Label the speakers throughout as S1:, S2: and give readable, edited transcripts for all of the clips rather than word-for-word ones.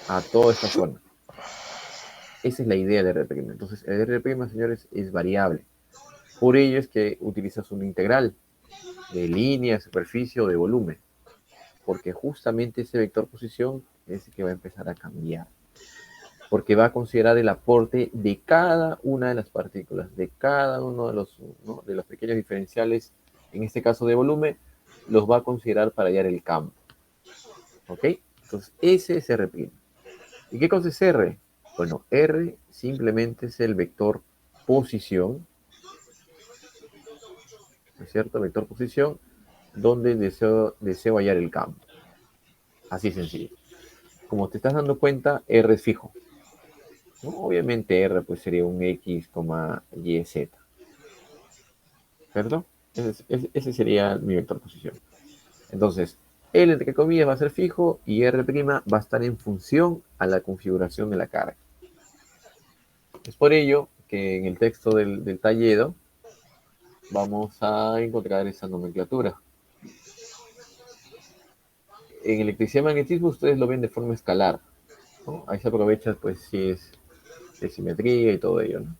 S1: a toda esta zona. Esa es la idea del R'. Entonces, el R', señores, es variable. Por ello es que utilizas una integral de línea, superficie o de volumen, porque justamente ese vector posición es el que va a empezar a cambiar, porque va a considerar el aporte de cada una de las partículas, de cada uno de los, ¿no?, de los pequeños diferenciales, en este caso de volumen, los va a considerar para hallar el campo. ¿Ok? Entonces, ese es R'. ¿Y qué cosa es R? Bueno, R simplemente es el vector posición, ¿no es cierto? Vector posición, donde deseo hallar el campo. Así sencillo. Como te estás dando cuenta, R es fijo, ¿no? Obviamente R pues sería un X, Y, Z, ¿cierto? Ese sería mi vector posición. Entonces, L entre comillas va a ser fijo y R' va a estar en función a la configuración de la carga. Es por ello que en el texto del talledo vamos a encontrar esa nomenclatura. En electricidad y magnetismo ustedes lo ven de forma escalar, ¿no? Ahí se aprovecha, pues, si es de simetría y todo ello, ¿no?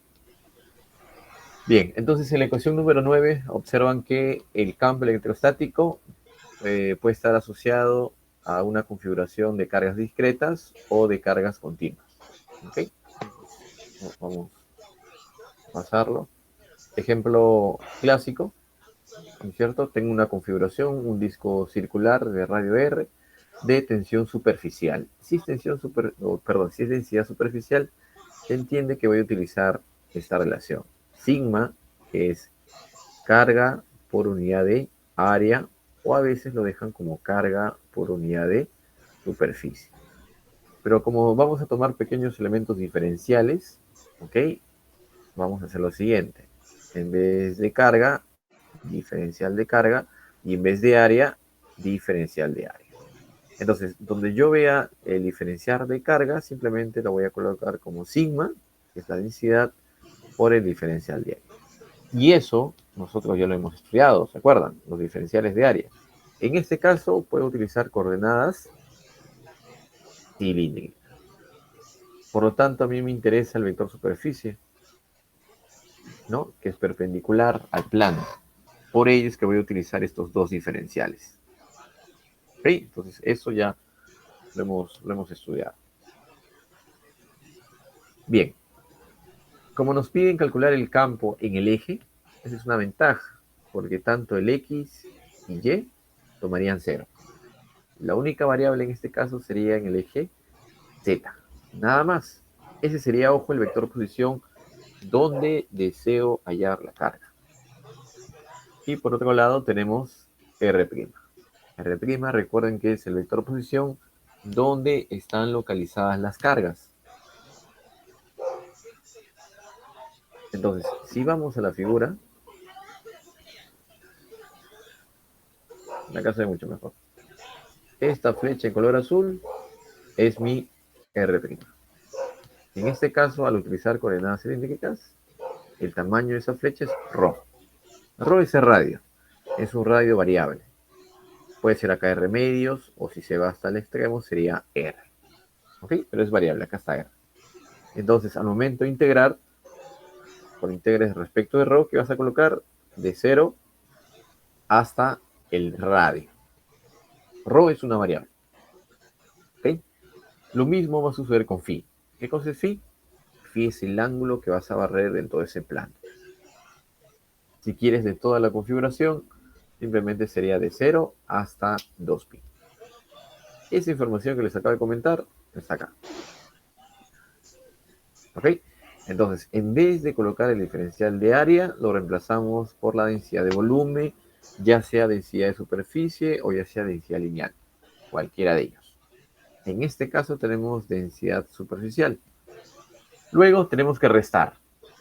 S1: Bien, entonces en la ecuación número 9 observan que el campo electrostático puede estar asociado a una configuración de cargas discretas o de cargas continuas. ¿Ok? Vamos a pasarlo. Ejemplo clásico, ¿no es cierto? Tengo una configuración, un disco circular de radio R de tensión superficial. Si es si es densidad superficial, se entiende que voy a utilizar esta relación. Sigma, que es carga por unidad de área, o a veces lo dejan como carga por unidad de superficie. Pero como vamos a tomar pequeños elementos diferenciales, ¿ok? Vamos a hacer lo siguiente. En vez de carga, diferencial de carga, y en vez de área, diferencial de área. Entonces, donde yo vea el diferencial de carga, simplemente lo voy a colocar como sigma, que es la densidad, por el diferencial de área. Y eso nosotros ya lo hemos estudiado, ¿se acuerdan? Los diferenciales de área. En este caso, puedo utilizar coordenadas cilíndricas. Por lo tanto, a mí me interesa el vector superficie, ¿no? Que es perpendicular al plano. Por ello es que voy a utilizar estos dos diferenciales. ¿Ok? Entonces, eso ya lo hemos estudiado. Bien, como nos piden calcular el campo en el eje, esa es una ventaja, porque tanto el X y Y tomarían cero. La única variable en este caso sería en el eje Z. Nada más. Ese sería, ojo, el vector posición donde deseo hallar la carga. Y por otro lado tenemos R'. R', recuerden que es el vector posición donde están localizadas las cargas. Entonces, si vamos a la figura, acá se ve mucho mejor. Esta flecha en color azul es mi R'. En este caso, al utilizar coordenadas cilíndricas, el tamaño de esa flecha es ρ. ρ es el radio, es un radio variable. Puede ser acá R medios, o si se va hasta el extremo sería R. ¿Ok? Pero es variable, acá está R. Entonces, al momento de integrar, por integres respecto de ρ, que vas a colocar de 0 hasta el radio. Ρ es una variable. ¿Ok? Lo mismo va a suceder con phi. ¿Qué cosa es phi? Phi es el ángulo que vas a barrer dentro de ese plano. Si quieres de toda la configuración, simplemente sería de 0 hasta 2pi. Esa información que les acabo de comentar está acá. ¿Ok? Entonces, en vez de colocar el diferencial de área, lo reemplazamos por la densidad de volumen, ya sea densidad de superficie o ya sea densidad lineal, cualquiera de ellos. En este caso tenemos densidad superficial. Luego tenemos que restar,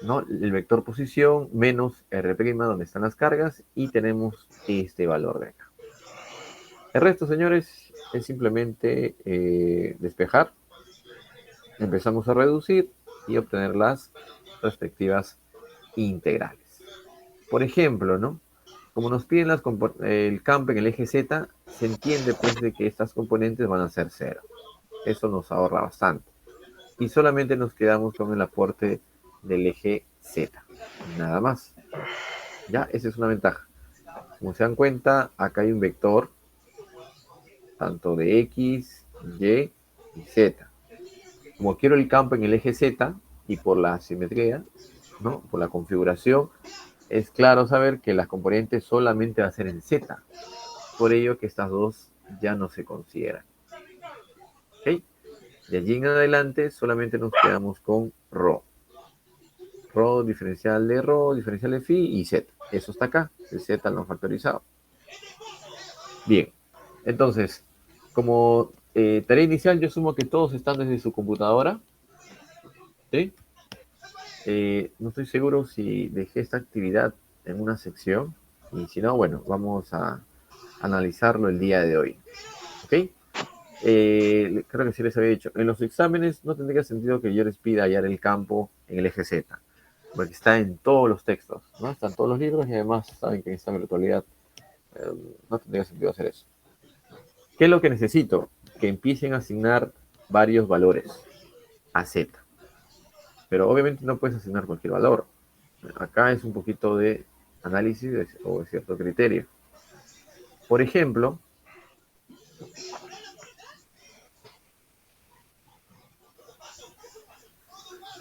S1: ¿no? El vector posición menos R', donde están las cargas, y tenemos este valor de acá. El resto, señores, es simplemente despejar. Empezamos a reducir y obtener las respectivas integrales. Por ejemplo, ¿no? Como nos piden el campo en el eje Z, se entiende pues de que estas componentes van a ser cero. Eso nos ahorra bastante. Y solamente nos quedamos con el aporte del eje Z. Nada más. Ya, esa es una ventaja. Como se dan cuenta, acá hay un vector, tanto de X, Y y Z. Como quiero el campo en el eje Z, y por la simetría, ¿no? Por la configuración, es claro saber que las componentes solamente va a ser en Z. Por ello que estas dos ya no se consideran. ¿Ok? De allí en adelante solamente nos quedamos con ρ. Rho, diferencial de rho, diferencial de phi y z. Eso está acá, el z no factorizado. Bien, entonces, como tarea inicial, yo sumo que todos están desde su computadora. ¿Sí? No estoy seguro si dejé esta actividad en una sección. Y si no, bueno, vamos a analizarlo el día de hoy. ¿Ok? Creo que sí les había dicho. En los exámenes no tendría sentido que yo les pida hallar el campo en el eje Z, porque está en todos los textos, ¿no? Están todos los libros y además saben que en esta virtualidad no tendría sentido hacer eso. ¿Qué es lo que necesito? Que empiecen a asignar varios valores a Z. Pero obviamente no puedes asignar cualquier valor. Acá es un poquito de análisis o de cierto criterio. Por ejemplo,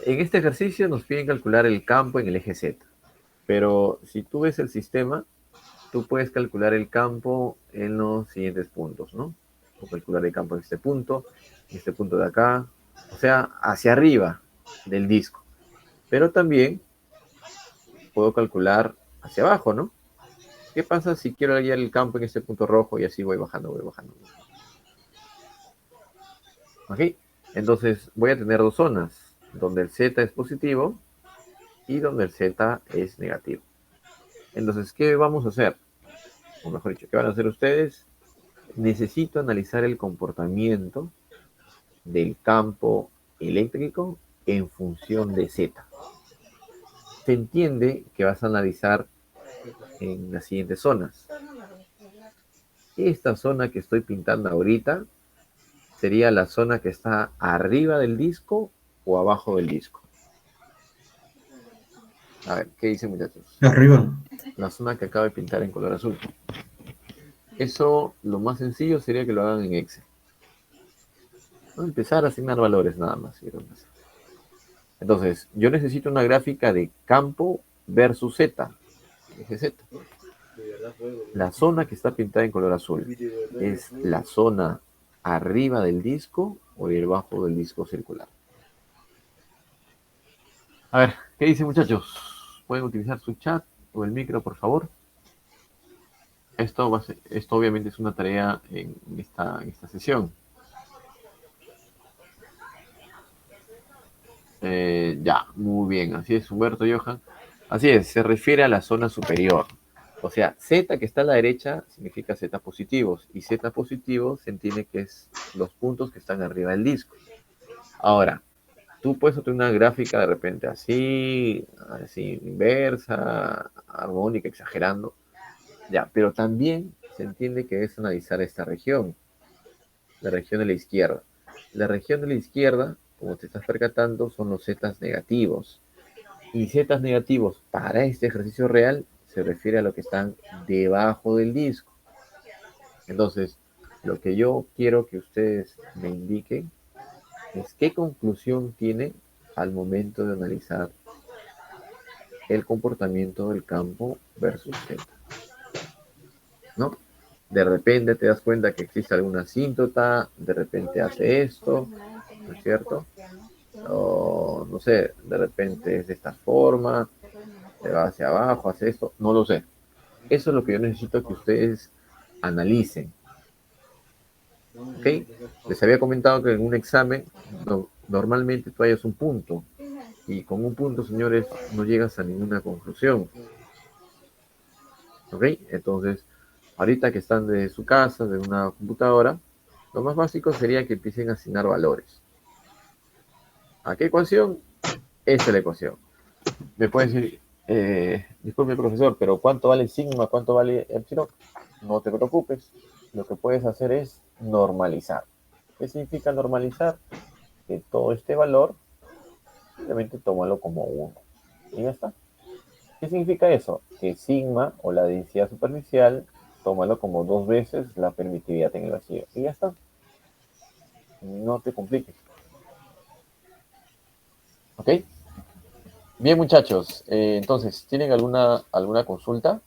S1: en este ejercicio nos piden calcular el campo en el eje Z. Pero si tú ves el sistema, tú puedes calcular el campo en los siguientes puntos, ¿no? O calcular el campo en este punto de acá, o sea, hacia arriba del disco. Pero también puedo calcular hacia abajo, ¿no? ¿Qué pasa si quiero hallar el campo en este punto rojo y así voy bajando, voy bajando? ¿Ok? Entonces voy a tener dos zonas, donde el Z es positivo y donde el Z es negativo. Entonces, ¿qué vamos a hacer? O mejor dicho, ¿qué van a hacer ustedes? Necesito analizar el comportamiento del campo eléctrico en función de Z. Se entiende que vas a analizar en las siguientes zonas. Esta zona que estoy pintando ahorita sería la zona que está arriba del disco o abajo del disco. A ver, ¿qué dicen, muchachos?
S2: Arriba.
S1: La zona que acabo de pintar en color azul. Eso, lo más sencillo sería que lo hagan en Excel. ¿No? Empezar a asignar valores nada más. Entonces, yo necesito una gráfica de campo versus Z. Eje Z. La zona que está pintada en color azul es la zona arriba del disco o debajo del disco circular. A ver, ¿qué dicen, muchachos? ¿Pueden utilizar su chat o el micro, por favor? Esto obviamente es una tarea en esta sesión. Ya, muy bien, así es, Humberto Johan. Así es, se refiere a la zona superior. O sea, Z que está a la derecha significa Z positivos. Y Z positivo se entiende que es los puntos que están arriba del disco. Ahora, tú puedes obtener una gráfica de repente así, así inversa, armónica, exagerando. Ya, pero también se entiende que es analizar esta región, la región de la izquierda. La región de la izquierda, como te estás percatando, son los zetas negativos. Y zetas negativos para este ejercicio real se refiere a lo que están debajo del disco. Entonces, lo que yo quiero que ustedes me indiquen es qué conclusión tiene al momento de analizar el comportamiento del campo versus Z, ¿no? De repente te das cuenta que existe alguna asíntota, de repente hace esto, ¿no es cierto? O no sé, de repente es de esta forma, se va hacia abajo, hace esto, no lo sé. Eso es lo que yo necesito que ustedes analicen. ¿Ok? Les había comentado que en un examen normalmente tú hayas un punto y con un punto, señores, no llegas a ninguna conclusión. ¿Ok? Entonces, ahorita que están de su casa, de una computadora, lo más básico sería que empiecen a asignar valores. ¿A qué ecuación? Esta es la ecuación. Me puede decir, disculpe profesor, pero ¿cuánto vale sigma? ¿Cuánto vale epsilon? No te preocupes, lo que puedes hacer es normalizar. ¿Ok? ¿Qué significa normalizar? Que todo este valor, simplemente tómalo como 1. Y ya está. ¿Qué significa eso? Que sigma, o la densidad superficial, tómalo como 2 veces la permitividad en el vacío. Y ya está. No te compliques. ¿Ok? Bien, muchachos. Entonces, ¿tienen alguna consulta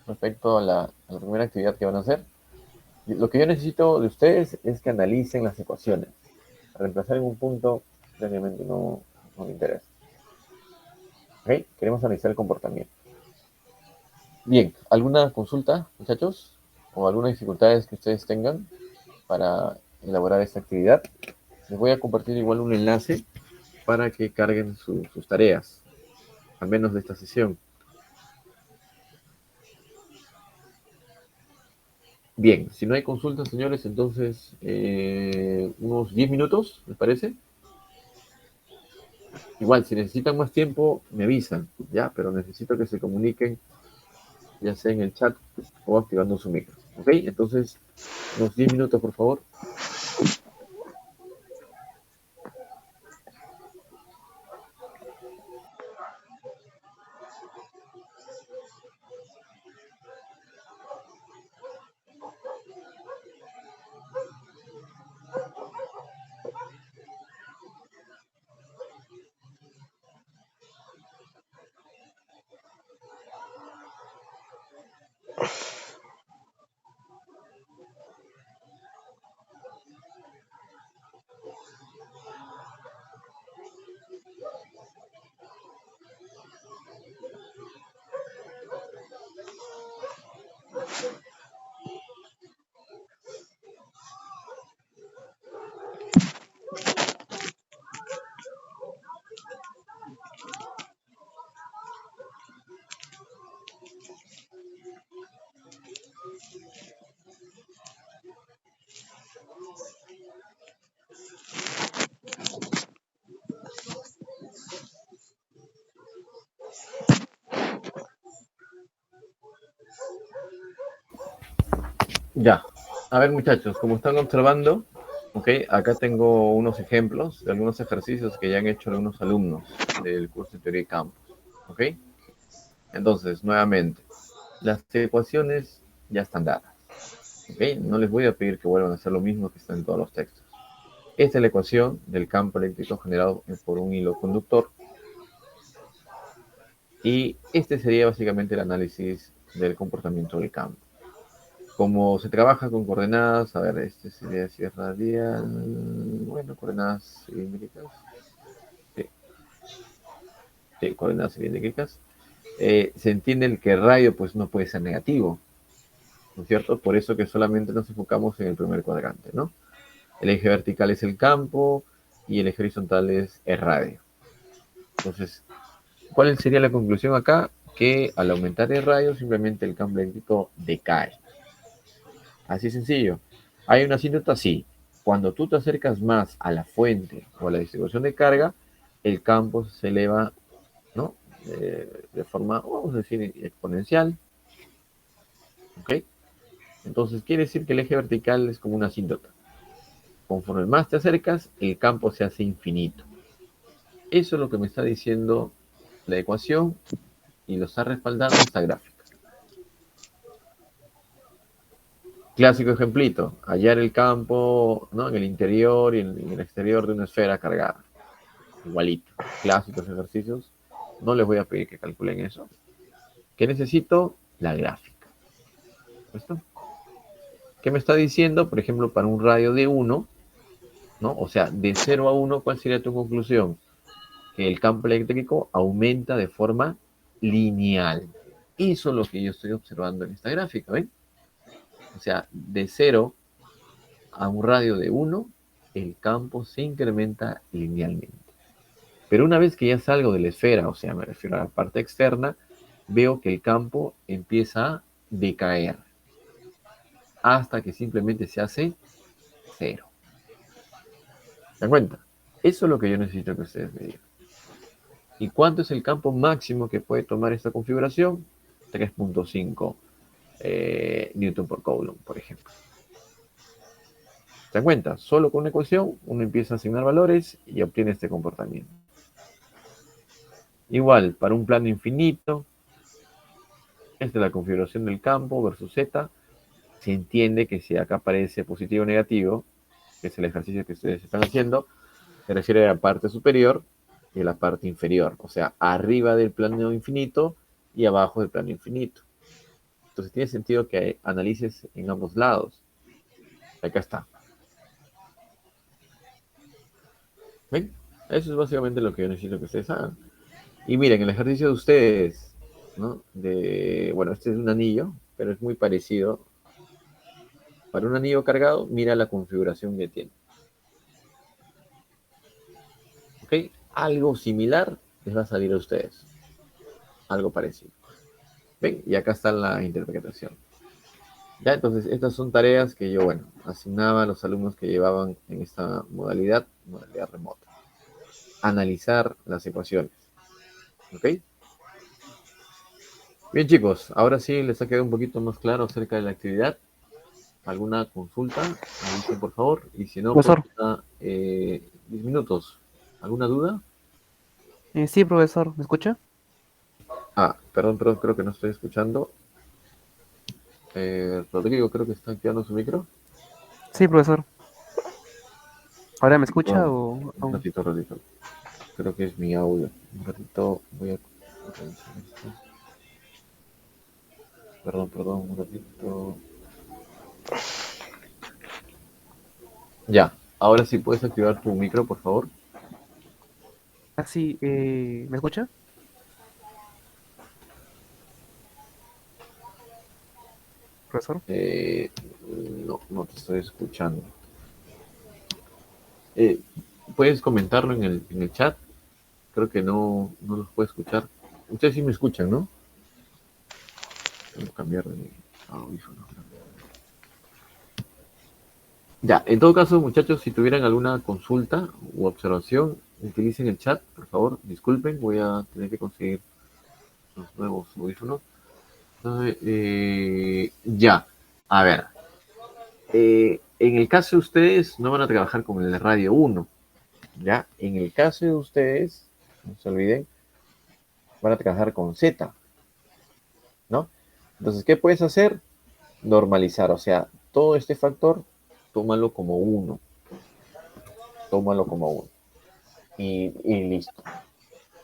S1: respecto a la primera actividad que van a hacer? Lo que yo necesito de ustedes es que analicen las ecuaciones. Reemplazar en un punto, realmente no me interesa. ¿Ok? Queremos analizar el comportamiento. Bien, ¿alguna consulta, muchachos? ¿O algunas dificultades que ustedes tengan para elaborar esta actividad? Les voy a compartir igual un enlace para que carguen sus tareas, al menos de esta sesión. Bien, si no hay consultas, señores, entonces unos 10 minutos, ¿les parece? Igual, si necesitan más tiempo, me avisan, ¿ya? Pero necesito que se comuniquen, ya sea en el chat o activando su micro, ¿ok? Entonces, unos 10 minutos, por favor. Ya. A ver, muchachos, como están observando, ok, acá tengo unos ejemplos de algunos ejercicios que ya han hecho algunos alumnos del curso de teoría de campos, ok. Entonces, nuevamente, las ecuaciones ya están dadas, ok. No les voy a pedir que vuelvan a hacer lo mismo que está en todos los textos. Esta es la ecuación del campo eléctrico generado por un hilo conductor. Y este sería básicamente el análisis del comportamiento del campo. Como se trabaja con coordenadas, a ver, este sería si es radial, bueno, coordenadas cilíndricas. Sí, sí, coordenadas cilíndricas. Se entiende que el radio pues no puede ser negativo, ¿no es cierto? Por eso que solamente nos enfocamos en el primer cuadrante, ¿no? El eje vertical es el campo y el eje horizontal es el radio. Entonces, ¿cuál sería la conclusión acá? Que al aumentar el radio, simplemente el campo eléctrico decae. Así sencillo. Hay una asíntota, sí. Cuando tú te acercas más a la fuente o a la distribución de carga, el campo se eleva, ¿no? De forma, vamos a decir, exponencial. ¿Ok? Entonces quiere decir que el eje vertical es como una asíntota. Conforme más te acercas, el campo se hace infinito. Eso es lo que me está diciendo la ecuación y lo está respaldando esta gráfica. Clásico ejemplito, hallar el campo, ¿no? En el interior y en el exterior de una esfera cargada. Igualito. Clásicos ejercicios. No les voy a pedir que calculen eso. ¿Qué necesito? La gráfica. ¿Listo? ¿Qué me está diciendo? Por ejemplo, para un radio de 1, ¿no? O sea, de 0 a 1, ¿cuál sería tu conclusión? Que el campo eléctrico aumenta de forma lineal. Eso es lo que yo estoy observando en esta gráfica, ¿ven? O sea, de 0 a un radio de 1, el campo se incrementa linealmente. Pero una vez que ya salgo de la esfera, o sea, me refiero a la parte externa, veo que el campo empieza a decaer hasta que simplemente se hace 0. ¿Se dan cuenta? Eso es lo que yo necesito que ustedes me digan. ¿Y cuánto es el campo máximo que puede tomar esta configuración? 3.5 Newton por Coulomb, por ejemplo. ¿Te das cuenta? Solo con una ecuación uno empieza a asignar valores y obtiene este comportamiento. Igual, para un plano infinito, esta es la configuración del campo versus z. Se entiende que si acá aparece positivo o negativo, que es el ejercicio que ustedes están haciendo, se refiere a la parte superior y a la parte inferior. O sea, arriba del plano infinito y abajo del plano infinito. Entonces tiene sentido que analices en ambos lados. Acá está. ¿Ven? Eso es básicamente lo que yo necesito que ustedes hagan. Y miren, el ejercicio de ustedes, ¿no? Bueno, este es un anillo, pero es muy parecido. Para un anillo cargado, mira la configuración que tiene. ¿Ok? Algo similar les va a salir a ustedes. Algo parecido. ¿Ven? Y acá está la interpretación. Ya, entonces estas son tareas que yo, bueno, asignaba a los alumnos que llevaban en esta modalidad remota. Analizar las ecuaciones. ¿Ok? Bien, chicos, ahora sí les ha quedado un poquito más claro acerca de la actividad. ¿Alguna consulta? Me dicen, por favor. Y si no, pues,
S2: Profesor,
S1: 10 minutos. ¿Alguna duda?
S2: sí, profesor, ¿me escucha?
S1: Perdón, creo que no estoy escuchando. Rodrigo, creo que está activando su micro.
S2: Sí, profesor. ¿Ahora me escucha
S1: Perdón,
S2: o
S1: un
S2: aún?
S1: ratito. Creo que es mi audio. Un ratito voy a revisar esto. Perdón, un ratito. Ya, ahora sí puedes activar tu micro, por favor.
S2: Ah, sí, ¿me escucha, profesor?
S1: Eh, no te estoy escuchando. Eh, ¿Puedes comentarlo en el chat? Creo que no los puedo escuchar. Ustedes sí me escuchan, ¿no? Tengo que cambiar de audífono. Ya, en todo caso, muchachos, si tuvieran alguna consulta u observación, utilicen el chat, por favor. Disculpen, voy a tener que conseguir los nuevos audífonos. Ya, a ver. En el caso de ustedes, no van a trabajar con el radio 1, ¿ya? En el caso de ustedes, no se olviden, van a trabajar con Z, ¿no? Entonces, ¿qué puedes hacer? Normalizar, o sea, todo este factor, tómalo como uno, tómalo como uno. Y listo.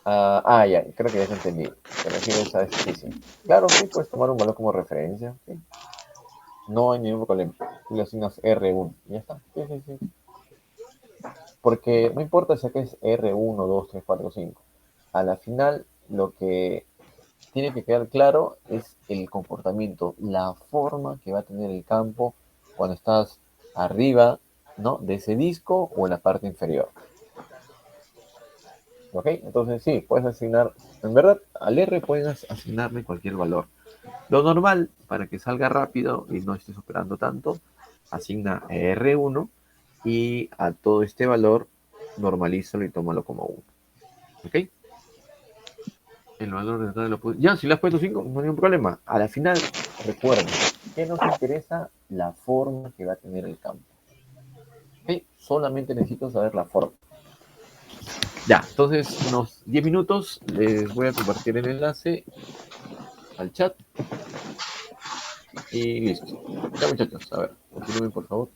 S1: Ya, creo que ya se entendí. Te refieres a este, sí. Claro, sí, puedes tomar un valor como referencia. Sí. No hay ningún problema. Tú le asignas R1. Y ya está. Sí. Porque no importa si acá es R1, 2, 3, 4, 5. A la final, lo que tiene que quedar claro es el comportamiento, la forma que va a tener el campo cuando estás arriba, ¿no? De ese disco o en la parte inferior. ¿Ok? Entonces sí, puedes asignar, en verdad, al R puedes asignarle cualquier valor. Lo normal, para que salga rápido y no estés operando tanto, asigna R1 y a todo este valor normalízalo y tómalo como 1. ¿Ok? El valor de ya, si le has puesto 5, no hay ningún problema. A la final, recuerden, ¿qué nos interesa? La forma que va a tener el campo. ¿Ok? Solamente necesito saber la forma. Ya, entonces, unos 10 minutos les voy a compartir el enlace al chat y listo. Ya, muchachos, a ver, continúen por favor.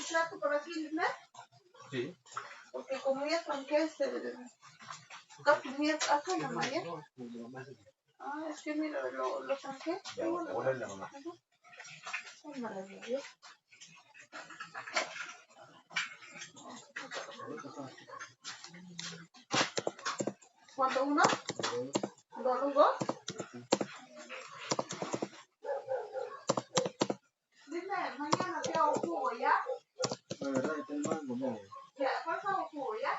S3: trato por aquí, ¿no?
S1: Sí.
S3: Porque como ya tranqué acá en la malla. Ah, es que mira, lo tranqué.
S1: Ya, ahora es la mamá.
S3: Es maravilloso. ¿Cuánto uno? ¿Dos? Dime, mañana te hago jugo, ¿ya? La verdad, está el mango, no. Ya, por favor, jugo, ¿ya?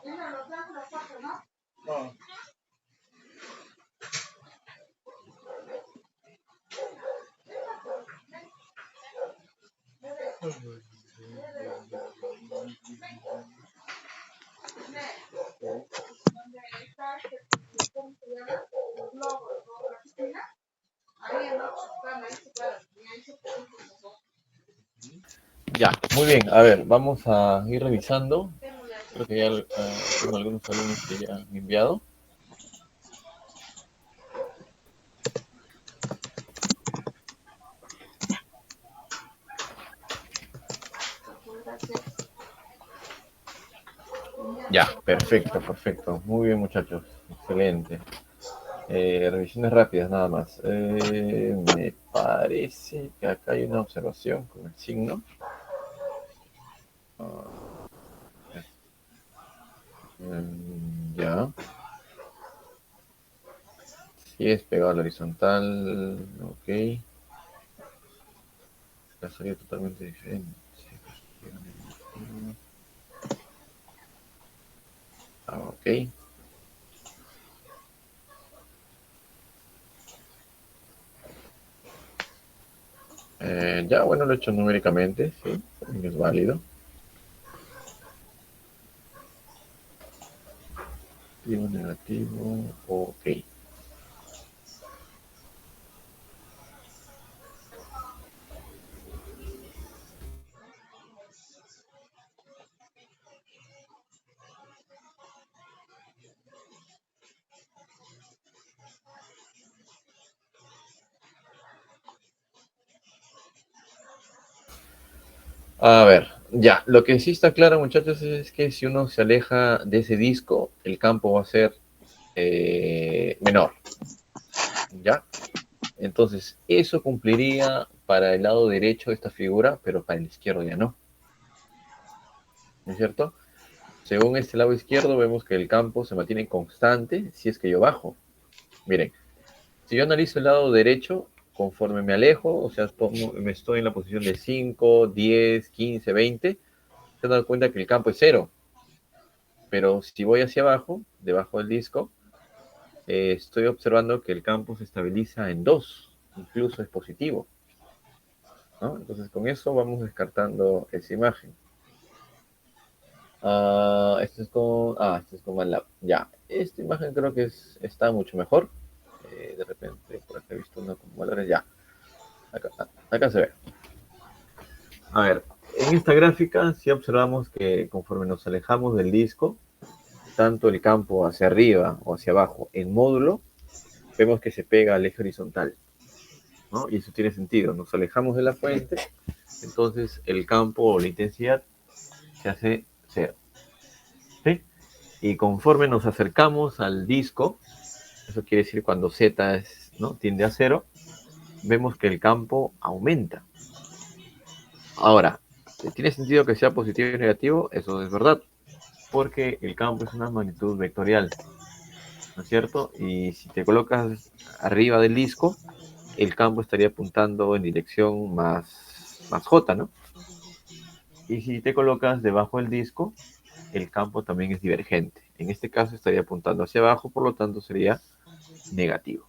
S3: Mira, los trajo las cuatro, ¿no? No.
S1: Ya, muy bien. A ver, vamos a ir revisando. Creo que ya tengo algunos alumnos que ya han enviado. Ya, perfecto, perfecto. Muy bien, muchachos. Excelente. Revisiones rápidas, nada más. Me parece que acá hay una observación con el signo. Ya. Si es pegado a la horizontal, ok. Ya sería totalmente diferente. Ok. Ya, bueno, lo he hecho numéricamente, sí, también es válido. Positivo, negativo, ok. A ver, ya, lo que sí está claro, muchachos, es que si uno se aleja de ese disco, el campo va a ser menor, ¿ya? Entonces, eso cumpliría para el lado derecho de esta figura, pero para el izquierdo ya no, ¿no es cierto? Según este lado izquierdo, vemos que el campo se mantiene constante si es que yo bajo. Miren, si yo analizo el lado derecho, conforme me alejo, o sea, me estoy en la posición de 5, 10, 15, 20, se dan cuenta que el campo es cero. Pero si voy hacia abajo, debajo del disco, estoy observando que el campo se estabiliza en 2, incluso es positivo, ¿no? Entonces con eso vamos descartando esa imagen. Este es con MATLAB. Ya, esta imagen creo que está mucho mejor. De repente, por acá he visto una con valores. Ya, acá se ve. A ver, en esta gráfica sí observamos que conforme nos alejamos del disco, tanto el campo hacia arriba o hacia abajo en módulo, vemos que se pega al eje horizontal, ¿no? Y eso tiene sentido. Nos alejamos de la fuente, entonces el campo o la intensidad se hace cero, ¿sí? Y conforme nos acercamos al disco, eso quiere decir cuando Z ¿no? tiende a cero, vemos que el campo aumenta. Ahora, ¿tiene sentido que sea positivo y negativo? Eso es verdad, porque el campo es una magnitud vectorial, ¿no es cierto? Y si te colocas arriba del disco, el campo estaría apuntando en dirección más J, ¿no? Y si te colocas debajo del disco, el campo también es divergente. En este caso estaría apuntando hacia abajo, por lo tanto sería negativo.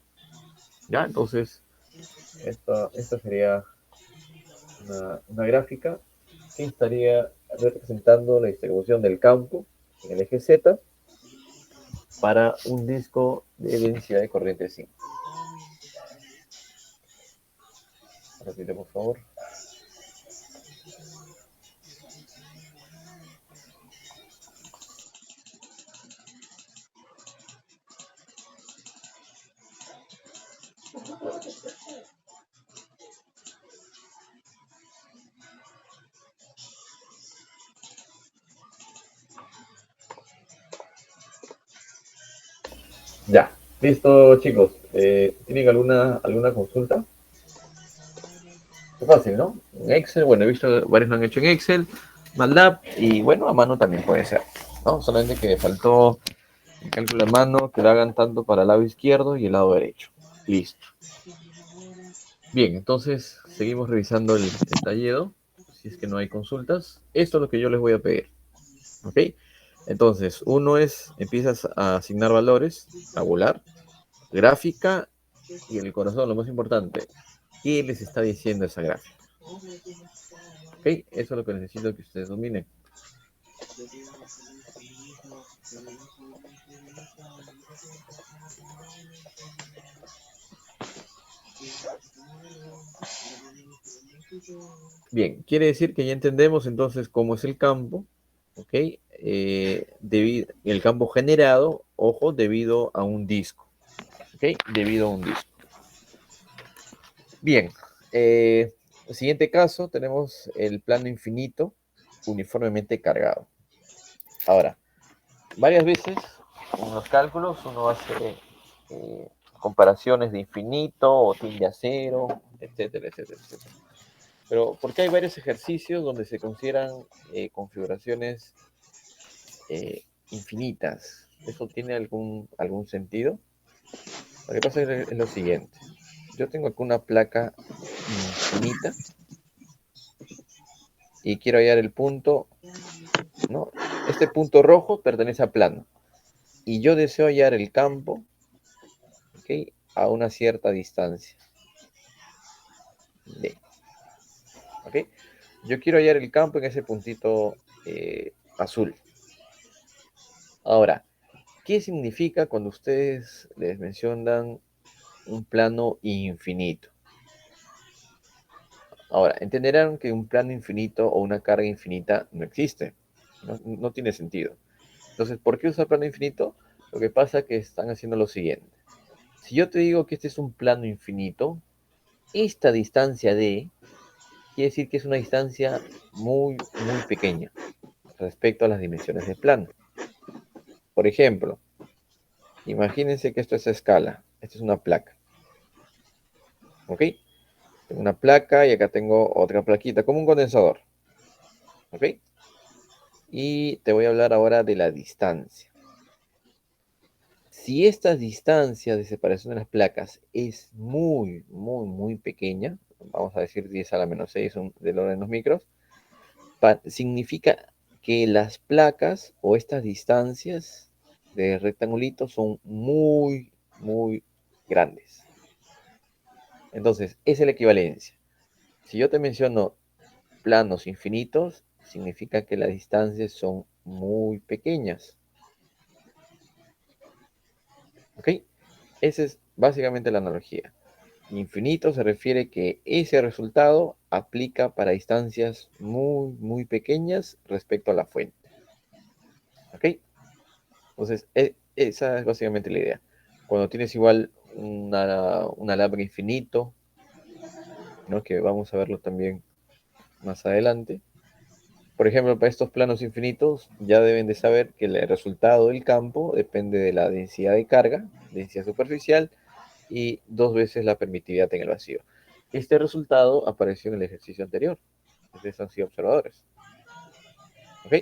S1: ¿Ya? Entonces, esta sería una gráfica que estaría representando la distribución del campo en el eje Z para un disco de densidad de corriente 5. Repite, por favor. Ya, listo, chicos. ¿Tienen alguna consulta? Es fácil, ¿no? En Excel, bueno, he visto varios lo han hecho en Excel, MATLAB, y bueno, a mano también puede ser, ¿no? Solamente que faltó el cálculo a mano, que lo hagan tanto para el lado izquierdo y el lado derecho. Listo. Bien, entonces seguimos revisando el talledo, si es que no hay consultas. Esto es lo que yo les voy a pedir, ¿ok? Entonces, uno es, empiezas a asignar valores, tabular, gráfica y el corazón, lo más importante, ¿qué les está diciendo esa gráfica? ¿Ok? Eso es lo que necesito que ustedes dominen. Bien, quiere decir que ya entendemos entonces cómo es el campo, ¿ok? El campo generado, ojo, debido a un disco, ¿ok? Debido a un disco. Bien, el siguiente caso tenemos el plano infinito uniformemente cargado. Ahora, varias veces en los cálculos uno hace comparaciones de infinito o tilde a cero, etcétera, etcétera, etcétera. Pero porque hay varios ejercicios donde se consideran configuraciones infinitas. ¿Eso tiene algún sentido? Lo que pasa es lo siguiente. Yo tengo aquí una placa infinita y quiero hallar el punto, ¿no? Este punto rojo pertenece a plano y yo deseo hallar el campo, ¿ok? A una cierta distancia. D. ¿Ok? Yo quiero hallar el campo en ese puntito azul. Ahora, ¿qué significa cuando ustedes les mencionan un plano infinito? Ahora, entenderán que un plano infinito o una carga infinita no existe. No tiene sentido. Entonces, ¿por qué usar plano infinito? Lo que pasa es que están haciendo lo siguiente. Si yo te digo que este es un plano infinito, esta distancia D quiere decir que es una distancia muy, muy pequeña respecto a las dimensiones del plano. Por ejemplo, imagínense que esto es a escala. Esta es una placa. ¿Ok? Tengo una placa y acá tengo otra plaquita, como un condensador. ¿Ok? Y te voy a hablar ahora de la distancia. Si esta distancia de separación de las placas es muy, muy, muy pequeña, vamos a decir 10 a la menos 6 del orden de los micros, significa que las placas o estas distancias de rectangulitos son muy, muy grandes. Entonces, esa es la equivalencia. Si yo te menciono planos infinitos, significa que las distancias son muy pequeñas. ¿Ok? Esa es básicamente la analogía. Infinito se refiere que ese resultado aplica para distancias muy, muy pequeñas respecto a la fuente. ¿Ok? Entonces, esa es básicamente la idea. Cuando tienes igual un alambre infinito, ¿no? Que vamos a verlo también más adelante. Por ejemplo, para estos planos infinitos ya deben de saber que el resultado del campo depende de la densidad de carga, densidad superficial, y 2 veces la permitividad en el vacío. Este resultado apareció en el ejercicio anterior. Ustedes han sido observadores. ¿Ok?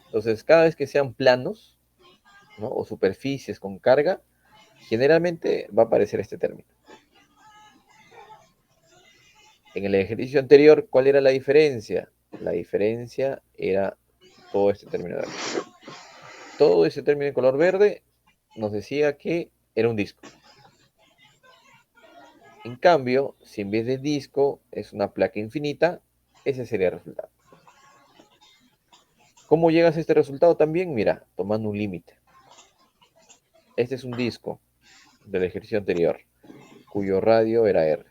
S1: Entonces, cada vez que sean planos, ¿no? O superficies con carga, generalmente va a aparecer este término. En el ejercicio anterior, ¿cuál era la diferencia? La diferencia era todo este término de aquí. Todo ese término de color verde nos decía que era un disco. En cambio, si en vez de disco es una placa infinita, ese sería el resultado. ¿Cómo llegas a este resultado también? Mira, tomando un límite. Este es un disco del ejercicio anterior, cuyo radio era R.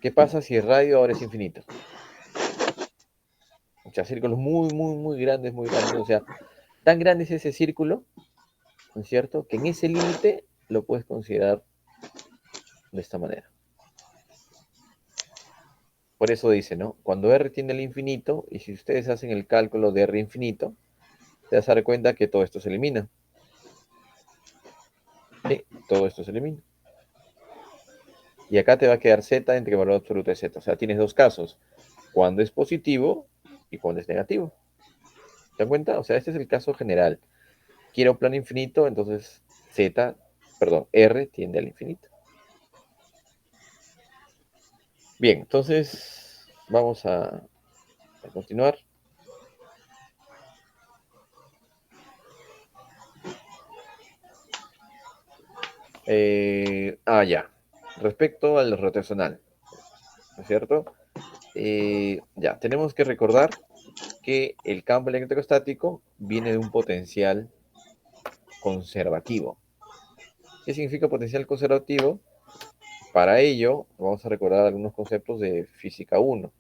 S1: ¿Qué pasa si el radio ahora es infinito? O sea, círculos muy grandes, muy grandes. O sea, tan grande es ese círculo, ¿no es cierto? Que en ese límite lo puedes considerar de esta manera. Por eso dice, ¿no? Cuando R tiende al infinito, y si ustedes hacen el cálculo de R infinito, te vas a dar cuenta que todo esto se elimina. Sí, todo esto se elimina. Y acá te va a quedar Z entre valor absoluto de Z. O sea, tienes dos casos. Cuando es positivo y cuando es negativo. ¿Te das cuenta? O sea, este es el caso general. Quiero un plano infinito, entonces R tiende al infinito. Bien, entonces vamos a continuar. Ya. Respecto al rotacional, ¿no es cierto? Ya, tenemos que recordar que el campo electrostático viene de un potencial conservativo. ¿Qué significa potencial conservativo? Para ello, vamos a recordar algunos conceptos de física 1.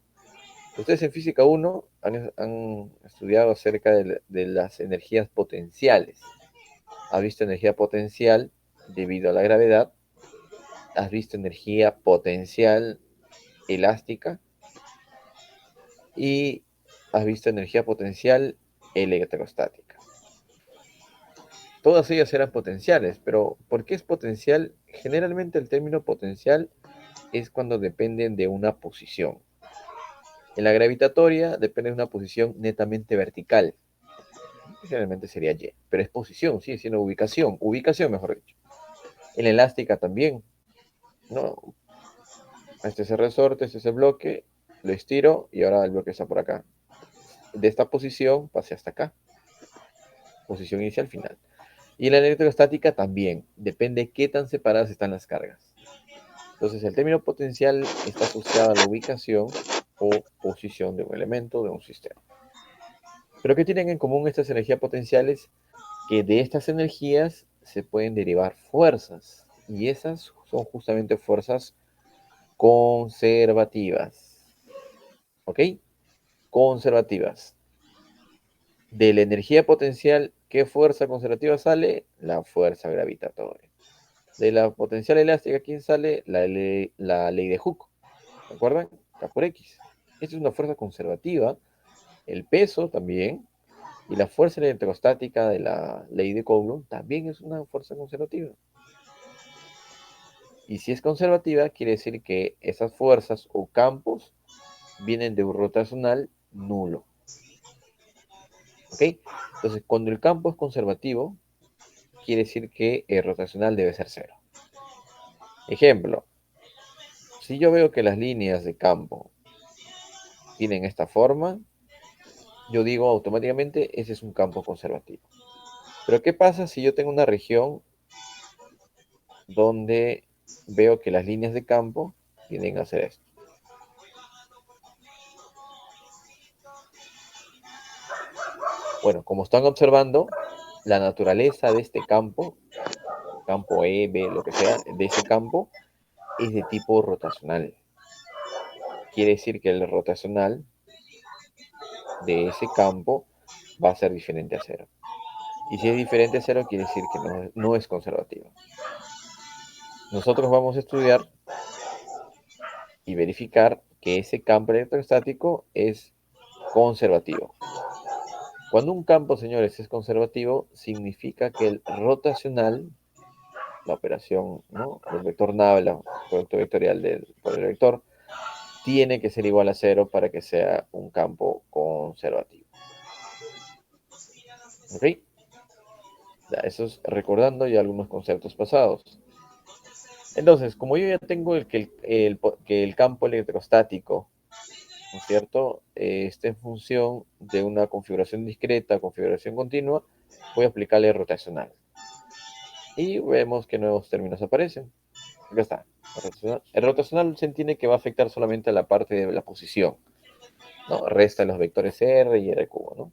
S1: Ustedes en física 1 han estudiado acerca de las energías potenciales. ¿Has visto energía potencial debido a la gravedad? ¿Has visto energía potencial elástica? Y has visto energía potencial electrostática. Todas ellas eran potenciales, pero ¿por qué es potencial? Generalmente el término potencial es cuando dependen de una posición. En la gravitatoria depende de una posición netamente vertical. Generalmente sería Y, pero es posición, sigue siendo ubicación mejor dicho. En la elástica también, ¿no? Este es el resorte, este es el bloque, lo estiro y ahora el bloque está por acá. De esta posición pasé hasta acá. Posición inicial, final. Y en la electrostática también, depende qué tan separadas están las cargas. Entonces el término potencial está asociado a la ubicación o posición de un elemento, de un sistema. Pero ¿qué tienen en común estas energías potenciales? Que de estas energías se pueden derivar fuerzas. Y esas son justamente fuerzas conservativas. ¿Ok? Conservativas. De la energía potencial, ¿qué fuerza conservativa sale? La fuerza gravitatoria. De la potencial elástica, ¿quién sale? La ley de Hooke. ¿Se acuerdan? K por X. Esta es una fuerza conservativa. El peso también. Y la fuerza electrostática de la ley de Coulomb también es una fuerza conservativa. Y si es conservativa, quiere decir que esas fuerzas o campos vienen de un rotacional nulo. ¿Ok? Entonces, cuando el campo es conservativo, quiere decir que el rotacional debe ser cero. Ejemplo, si yo veo que las líneas de campo tienen esta forma, yo digo automáticamente ese es un campo conservativo. Pero ¿qué pasa si yo tengo una región donde veo que las líneas de campo tienden a hacer esto? Bueno, como están observando, la naturaleza de este campo E, B, lo que sea, de ese campo, es de tipo rotacional. Quiere decir que el rotacional de ese campo va a ser diferente a cero. Y si es diferente a cero, quiere decir que no es conservativo. Nosotros vamos a estudiar y verificar que ese campo electrostático es conservativo. Cuando un campo, señores, es conservativo, significa que el rotacional, la operación, ¿no?, del vector nave, el producto vectorial por el vector, tiene que ser igual a cero para que sea un campo conservativo. ¿Ok? Ya, eso es recordando ya algunos conceptos pasados. Entonces, como yo ya tengo que el campo electrostático, ¿no es cierto?, está en función de una configuración discreta, configuración continua, voy a aplicarle rotacional. Y vemos que nuevos términos aparecen. Acá está. El rotacional se entiende que va a afectar solamente a la parte de la posición, ¿no? Resta los vectores R y R cubo, ¿no?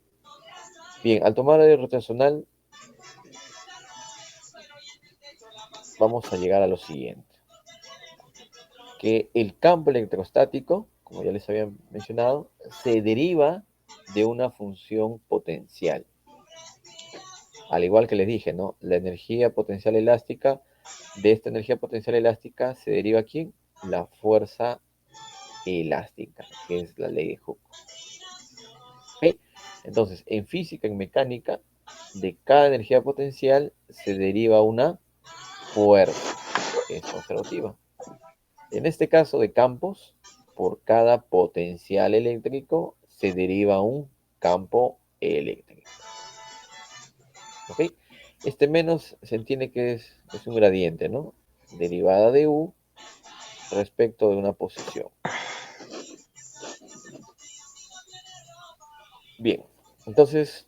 S1: Bien, al tomar el rotacional, vamos a llegar a lo siguiente. que el campo electrostático, como ya les había mencionado, se deriva de una función potencial. Al igual que les dije, ¿no? La energía potencial elástica, de esta energía potencial elástica se deriva ¿quién? La fuerza elástica, que es la ley de Hooke. ¿Okay? Entonces, en física, en mecánica, de cada energía potencial se deriva una fuerza, que es conservativa. En este caso de campos, por cada potencial eléctrico se deriva un campo eléctrico. ¿Ok? Este menos se entiende que es un gradiente, ¿no? Derivada de U respecto de una posición. Bien, entonces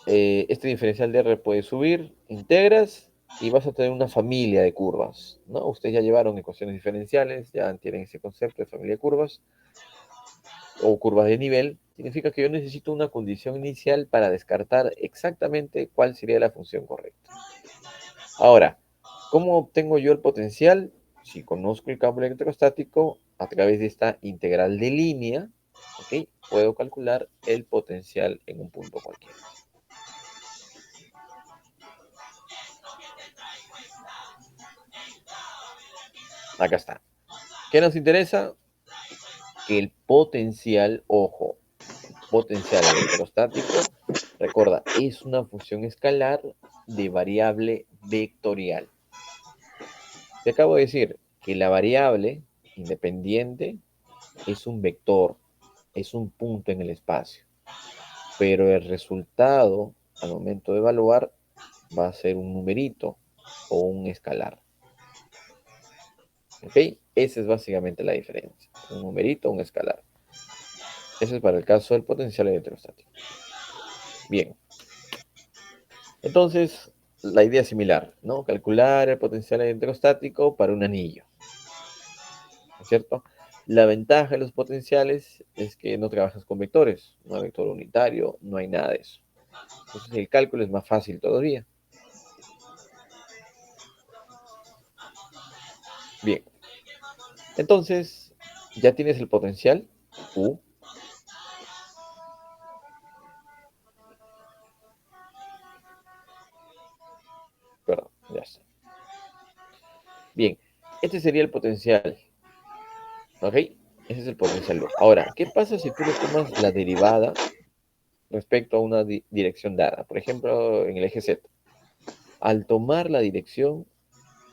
S1: este diferencial de R puede subir, integras y vas a tener una familia de curvas, ¿no? Ustedes ya llevaron ecuaciones diferenciales, ya tienen ese concepto de familia de curvas o curvas de nivel. Significa que yo necesito una condición inicial para descartar exactamente cuál sería la función correcta. Ahora, ¿cómo obtengo yo el potencial? Si conozco el campo electrostático, a través de esta integral de línea, ¿ok? Puedo calcular el potencial en un punto cualquiera. Acá está. ¿Qué nos interesa? Que el potencial, ojo, potencial electrostático, recuerda, es una función escalar de variable vectorial. Te acabo de decir que la variable independiente es un vector, es un punto en el espacio, pero el resultado al momento de evaluar va a ser un numerito o un escalar. ¿Ok? Esa es básicamente la diferencia, un numerito o un escalar. Eso es para el caso del potencial electrostático. Bien. Entonces, la idea es similar, ¿no? Calcular el potencial electrostático para un anillo. ¿No es cierto? La ventaja de los potenciales es que no trabajas con vectores, no hay vector unitario, no hay nada de eso. Entonces el cálculo es más fácil todavía. Bien. Entonces, ya tienes el potencial, U. Perdón, ya está. Bien, este sería el potencial. ¿Ok? Ese es el potencial U. Ahora, ¿qué pasa si tú le tomas la derivada respecto a una dirección dada? Por ejemplo, en el eje Z. Al tomar la dirección,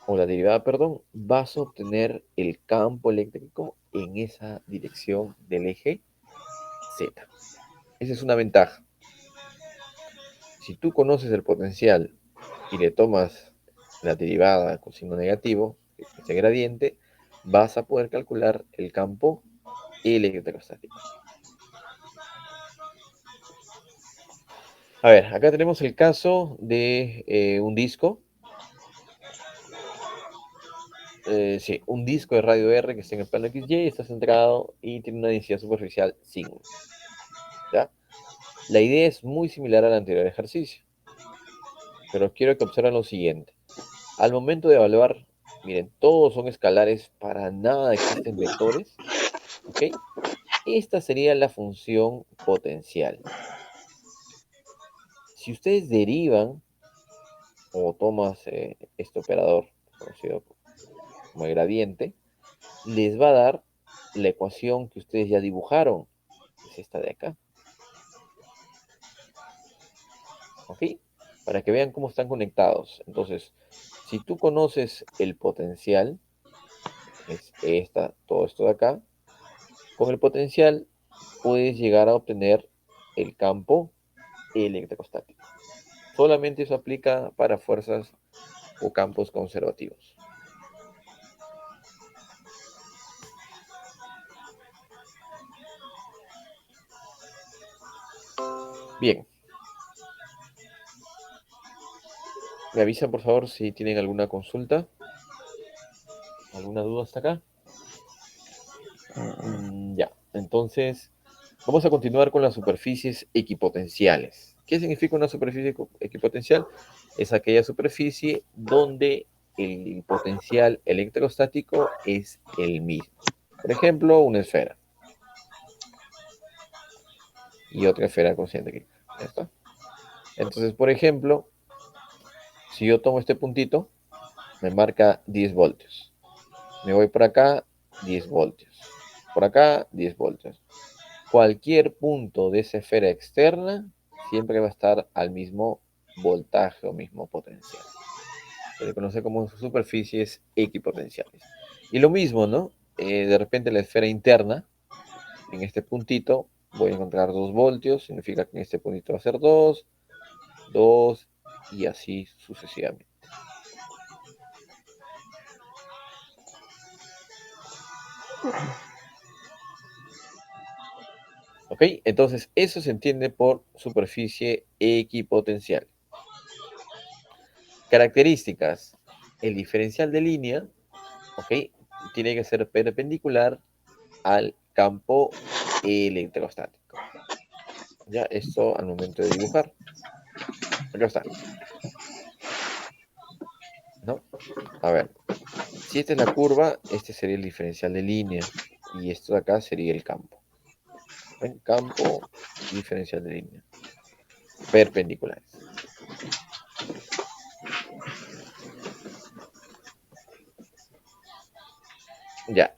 S1: o la derivada, perdón, vas a obtener el campo eléctrico en esa dirección del eje Z. Esa es una ventaja. Si tú conoces el potencial y le tomas la derivada con signo negativo, ese gradiente, vas a poder calcular el campo electrostático. A ver, acá tenemos el caso de un disco. Sí, un disco de radio R que está en el plano XY, está centrado y tiene una densidad superficial sigma. ¿Ya? La idea es muy similar al anterior ejercicio, pero quiero que observen lo siguiente. Al momento de evaluar, miren, todos son escalares, para nada existen vectores, ¿ok? Esta sería la función potencial. Si ustedes derivan o tomas este operador conocido como el gradiente, les va a dar la ecuación que ustedes ya dibujaron, que es esta de acá. ¿Ok? Para que vean cómo están conectados. Entonces, si tú conoces el potencial, es todo esto de acá, con el potencial puedes llegar a obtener el campo electrostático. Solamente eso aplica para fuerzas o campos conservativos. Bien. Me avisan por favor si tienen alguna consulta. ¿Alguna duda hasta acá? Ya, entonces vamos a continuar con las superficies equipotenciales. ¿Qué significa una superficie equipotencial? Es aquella superficie donde el potencial electrostático es el mismo. Por ejemplo, una esfera. Y otra esfera concéntrica. ¿Ya está? Entonces, por ejemplo, si yo tomo este puntito, me marca 10 voltios. Me voy por acá, 10 voltios. Por acá, 10 voltios. Cualquier punto de esa esfera externa siempre va a estar al mismo voltaje o mismo potencial. Se le conoce como superficies equipotenciales. Y lo mismo, ¿no? De repente la esfera interna, en este puntito, voy a encontrar 2 voltios, significa que en este puntito va a ser 2, 2 y así sucesivamente. ¿Ok? Entonces, eso se entiende por superficie equipotencial. Características. El diferencial de línea, ¿ok? Tiene que ser perpendicular al campo electrostático. Ya, esto al momento de dibujar. Acá está. ¿No? A ver. Si esta es la curva, este sería el diferencial de línea. Y esto de acá sería el campo. ¿Ven? Campo, diferencial de línea. Perpendiculares. Ya.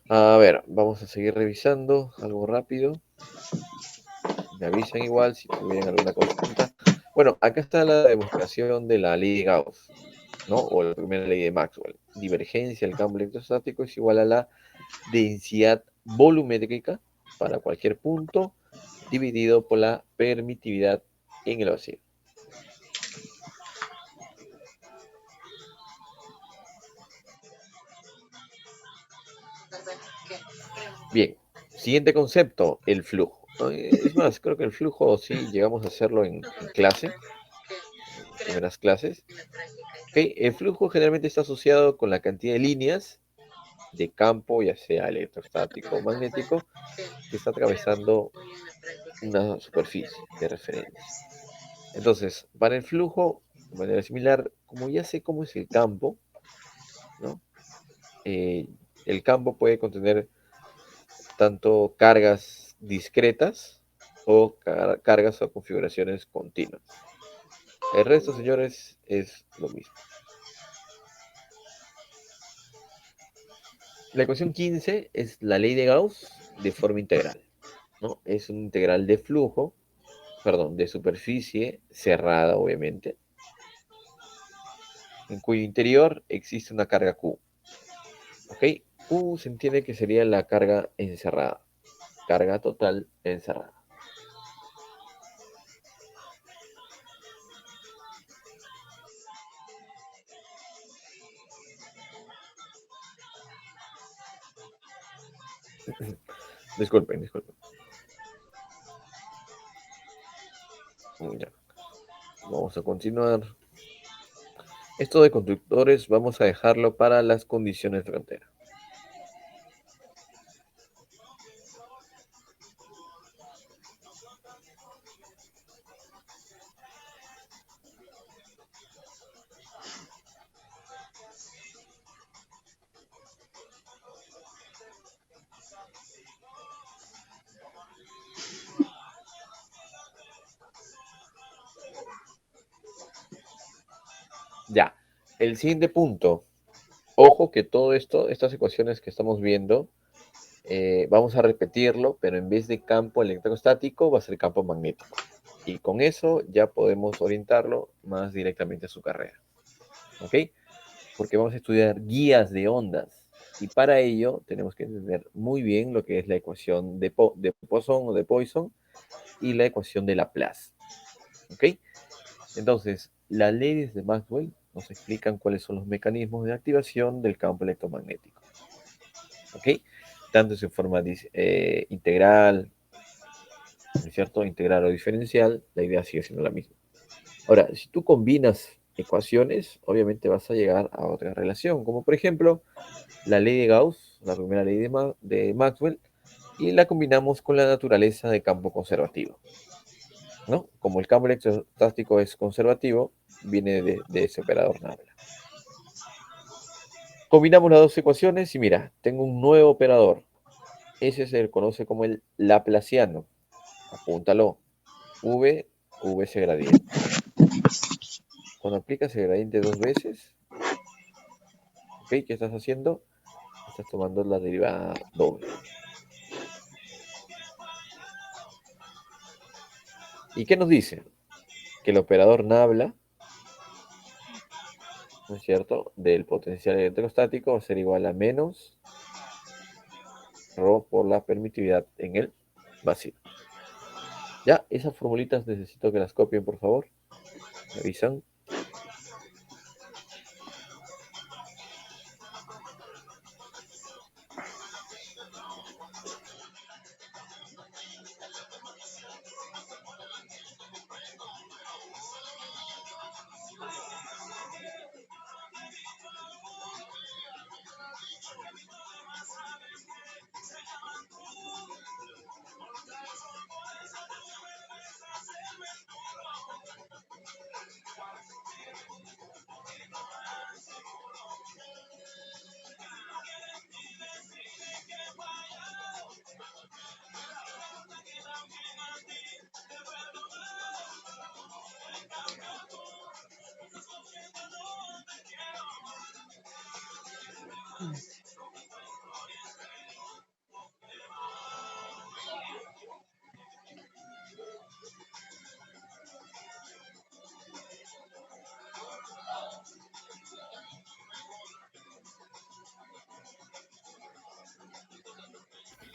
S1: A ver, vamos a seguir revisando algo rápido. Me avisan igual si tuvieran alguna consulta. Bueno, acá está la demostración de la ley de Gauss, ¿no? O la primera ley de Maxwell. Divergencia del campo electrostático es igual a la densidad volumétrica para cualquier punto dividido por la permitividad en el vacío. Bien, siguiente concepto, el flujo. Es más, creo que el flujo sí llegamos a hacerlo en clase, en primeras clases. Okay. El flujo generalmente está asociado con la cantidad de líneas de campo, ya sea electrostático o magnético, que está atravesando una superficie de referencia. Entonces, para el flujo, de manera similar, como ya sé cómo es el campo, ¿no? El campo puede contener tanto cargas discretas o cargas o configuraciones continuas. El resto, señores, es lo mismo. La ecuación 15 es la ley de Gauss de forma integral, ¿no? Es un integral de flujo, perdón, de superficie cerrada, obviamente, en cuyo interior existe una carga Q. ¿Ok? Q se entiende que sería la carga encerrada, carga total encerrada. Disculpen, disculpen. Ya. Vamos a continuar. Esto de conductores vamos a dejarlo para las condiciones de frontera. Ya. El siguiente punto. Ojo que todo esto, estas ecuaciones que estamos viendo, vamos a repetirlo, pero en vez de campo electrostático va a ser campo magnético. Y con eso ya podemos orientarlo más directamente a su carrera. ¿Ok? Porque vamos a estudiar guías de ondas. Y para ello tenemos que entender muy bien lo que es la ecuación de Poisson o de Poisson y la ecuación de Laplace. ¿Ok? Entonces, las leyes de Maxwell nos explican cuáles son los mecanismos de activación del campo electromagnético. ¿Ok? Tanto en forma integral, ¿no es cierto? Integral o diferencial, la idea sigue siendo la misma. Ahora, si tú combinas ecuaciones, obviamente vas a llegar a otra relación, como por ejemplo la ley de Gauss, la primera ley de Maxwell, y la combinamos con la naturaleza de campo conservativo, ¿no? Como el campo electrostático es conservativo, viene de ese operador Nabla. Combinamos las dos ecuaciones y mira, tengo un nuevo operador. Ese se le conoce como el laplaciano. Apúntalo. V ese gradiente. Cuando aplicas el gradiente dos veces, ¿ok? ¿Qué estás haciendo? Estás tomando la derivada doble. ¿Y qué nos dice? Que el operador nabla, ¿no es cierto?, del potencial electrostático va a ser igual a menos ρ por la permitividad en el vacío. Ya, esas formulitas necesito que las copien, por favor. Me avisan.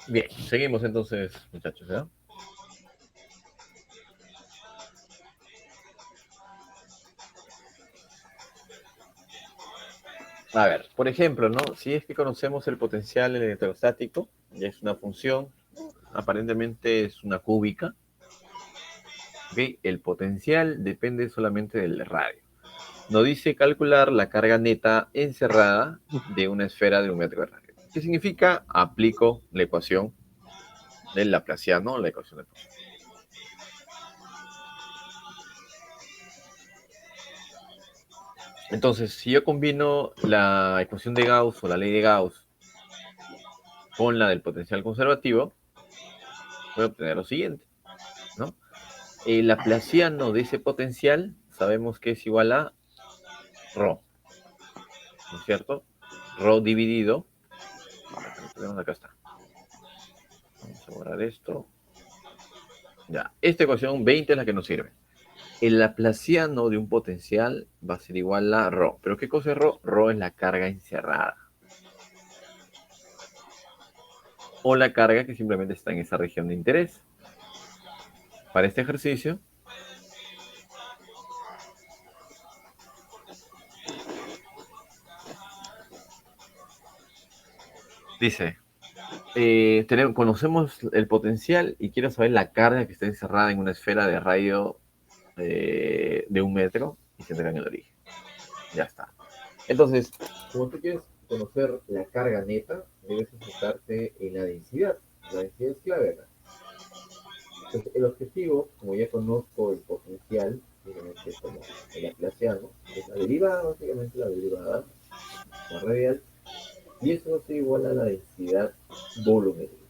S1: Bien, seguimos entonces, muchachos, ¿ya? A ver, por ejemplo, ¿no? Si es que conocemos el potencial electrostático, ya es una función, aparentemente es una cúbica, ¿ok? El potencial depende solamente del radio. Nos dice calcular la carga neta encerrada de una esfera de 1 metro de radio. ¿Qué significa? Aplico la ecuación del Laplaciano, la ecuación de Poisson. Entonces, si yo combino la ecuación de Gauss o la ley de Gauss con la del potencial conservativo, voy a obtener lo siguiente, ¿no? El laplaciano de ese potencial sabemos que es igual a ρ, ¿no es cierto? Ρ dividido, acá está. Vamos a borrar esto. Ya, esta ecuación 20 es la que nos sirve. El laplaciano de un potencial va a ser igual a ρ. ¿Pero qué cosa es ρ? ρ es la carga encerrada. O la carga que simplemente está en esa región de interés. Para este ejercicio, dice, conocemos el potencial y quiero saber la carga que está encerrada en una esfera de radio de 1 metro y se entrega en el origen. Ya está. Entonces, como tú quieres conocer la carga neta, debes enfocarte en la densidad. La densidad es clave acá. Entonces, el objetivo, como ya conozco el potencial, simplemente como el laplaciano, es la derivada, básicamente la derivada, la radial, y eso va a ser igual a la densidad volumétrica.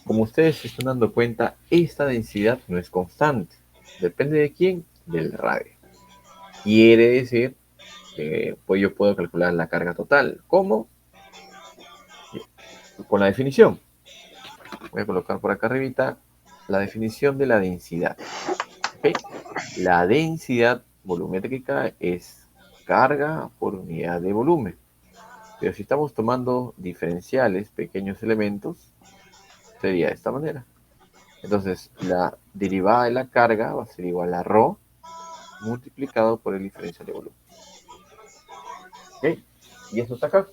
S1: Como ustedes se están dando cuenta, esta densidad no es constante. Depende de quién, del radio. Quiere decir que pues yo puedo calcular la carga total. ¿Cómo? Con la definición. Voy a colocar por acá arribita la definición de la densidad. ¿Okay? La densidad volumétrica es carga por unidad de volumen. Pero si estamos tomando diferenciales, pequeños elementos, sería de esta manera. Entonces, la derivada de la carga va a ser igual a ρ multiplicado por el diferencial de volumen. ¿Ok? Y eso está acá.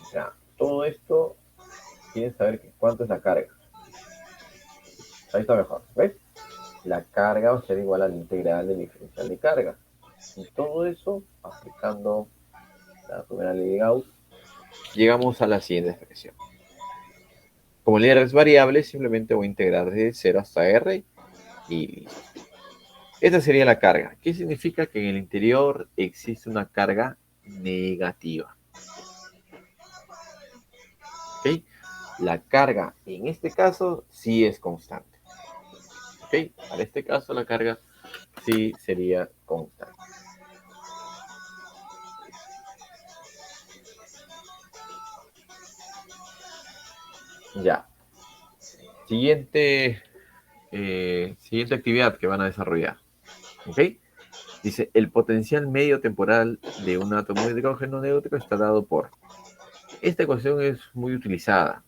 S1: O sea, todo esto, quieren saber cuánto es la carga. Ahí está mejor, ¿ves? La carga va a ser igual a la integral del diferencial de carga. Y todo eso, aplicando la primera ley de Gauss, llegamos a la siguiente expresión. Como el R es variable, simplemente voy a integrar desde 0 hasta R y listo. Esta sería la carga. ¿Qué significa? Que en el interior existe una carga negativa. ¿Ok? La carga en este caso sí es constante. ¿Ok? Para este caso la carga sí sería constante. Ya. Siguiente actividad que van a desarrollar. ¿Ok? Dice, el potencial medio temporal de un átomo de hidrógeno neutro está dado por... Esta ecuación es muy utilizada.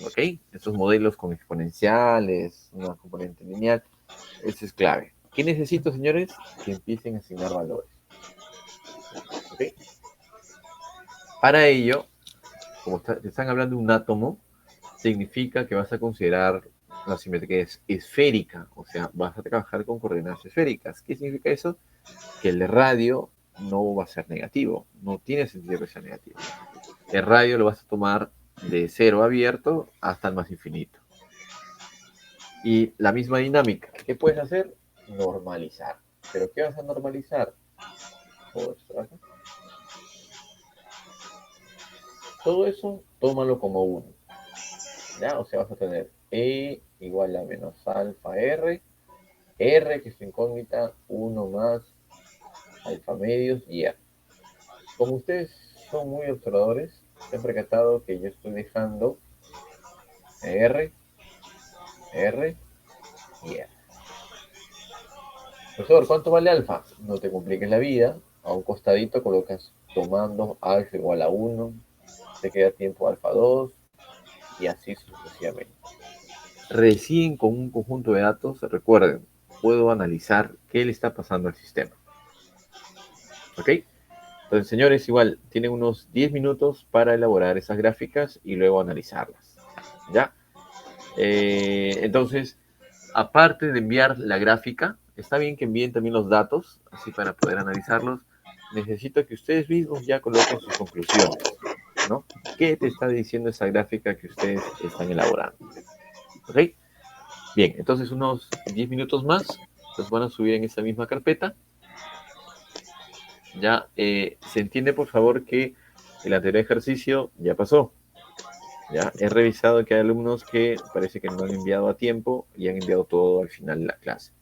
S1: ¿Ok? Estos modelos con exponenciales, una componente lineal, eso es clave. ¿Qué necesito, señores? Que empiecen a asignar valores. ¿Ok? Para ello, como están hablando de un átomo, significa que vas a considerar la simetría esférica, o sea, vas a trabajar con coordenadas esféricas. ¿Qué significa eso? Que el radio no va a ser negativo, no tiene sentido que sea negativo. El radio lo vas a tomar de cero abierto hasta el más infinito. Y la misma dinámica, ¿qué puedes hacer? Normalizar. ¿Pero qué vas a normalizar? Todo esto, ¿verdad? Todo eso, tómalo como 1. ¿Ya? O sea, vas a tener E igual a menos alfa R, R que es incógnita, 1 más alfa medios y R. Como ustedes son muy observadores, se han percatado que yo estoy dejando R, R y R. Profesor, ¿cuánto vale alfa? No te compliques la vida. A un costadito colocas tomando alfa igual a 1, te queda tiempo alfa 2 y así sucesivamente. Recién con un conjunto de datos, recuerden, puedo analizar qué le está pasando al sistema. ¿Ok? Entonces, señores, igual, tienen unos 10 minutos para elaborar esas gráficas y luego analizarlas. ¿Ya? Entonces, aparte de enviar la gráfica, está bien que envíen también los datos, así para poder analizarlos. Necesito que ustedes mismos ya coloquen sus conclusiones, ¿no? ¿Qué te está diciendo esa gráfica que ustedes están elaborando? ¿Ok? Bien, entonces unos 10 minutos más los van a subir en esa misma carpeta. Ya, se entiende por favor que el anterior ejercicio ya pasó. Ya, he revisado que hay alumnos que parece que no han enviado a tiempo y han enviado todo al final de la clase.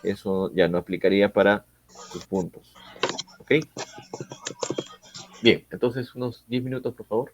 S1: Eso ya no aplicaría para sus puntos. ¿Ok? Bien, entonces unos 10 minutos, por favor.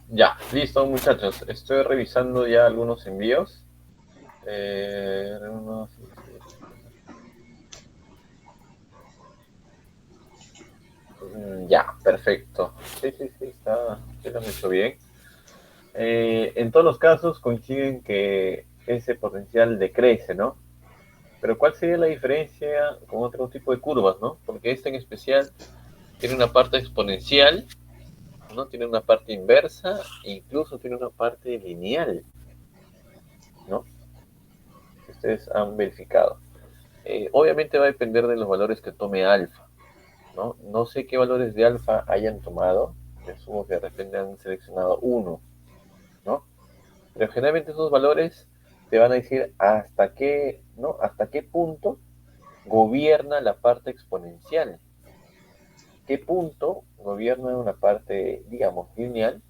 S1: Ya, listo muchachos. Estoy revisando ya algunos envíos. Unos- Ya, perfecto. Sí, sí, sí, sí lo han hecho bien. En todos los casos coinciden que ese potencial decrece, ¿no? Pero ¿cuál sería la diferencia con otro tipo de curvas, ¿no? Porque esta en especial tiene una parte exponencial, ¿no? Tiene una parte inversa e incluso tiene una parte lineal, ¿no? Que ustedes han verificado. Obviamente va a depender de los valores que tome alfa, ¿no? No sé qué valores de alfa hayan tomado, presumo que de repente han seleccionado uno, ¿no? Pero generalmente esos valores te van a decir hasta qué, ¿no? Hasta qué punto gobierna la parte exponencial, qué punto gobierna una parte, digamos, lineal,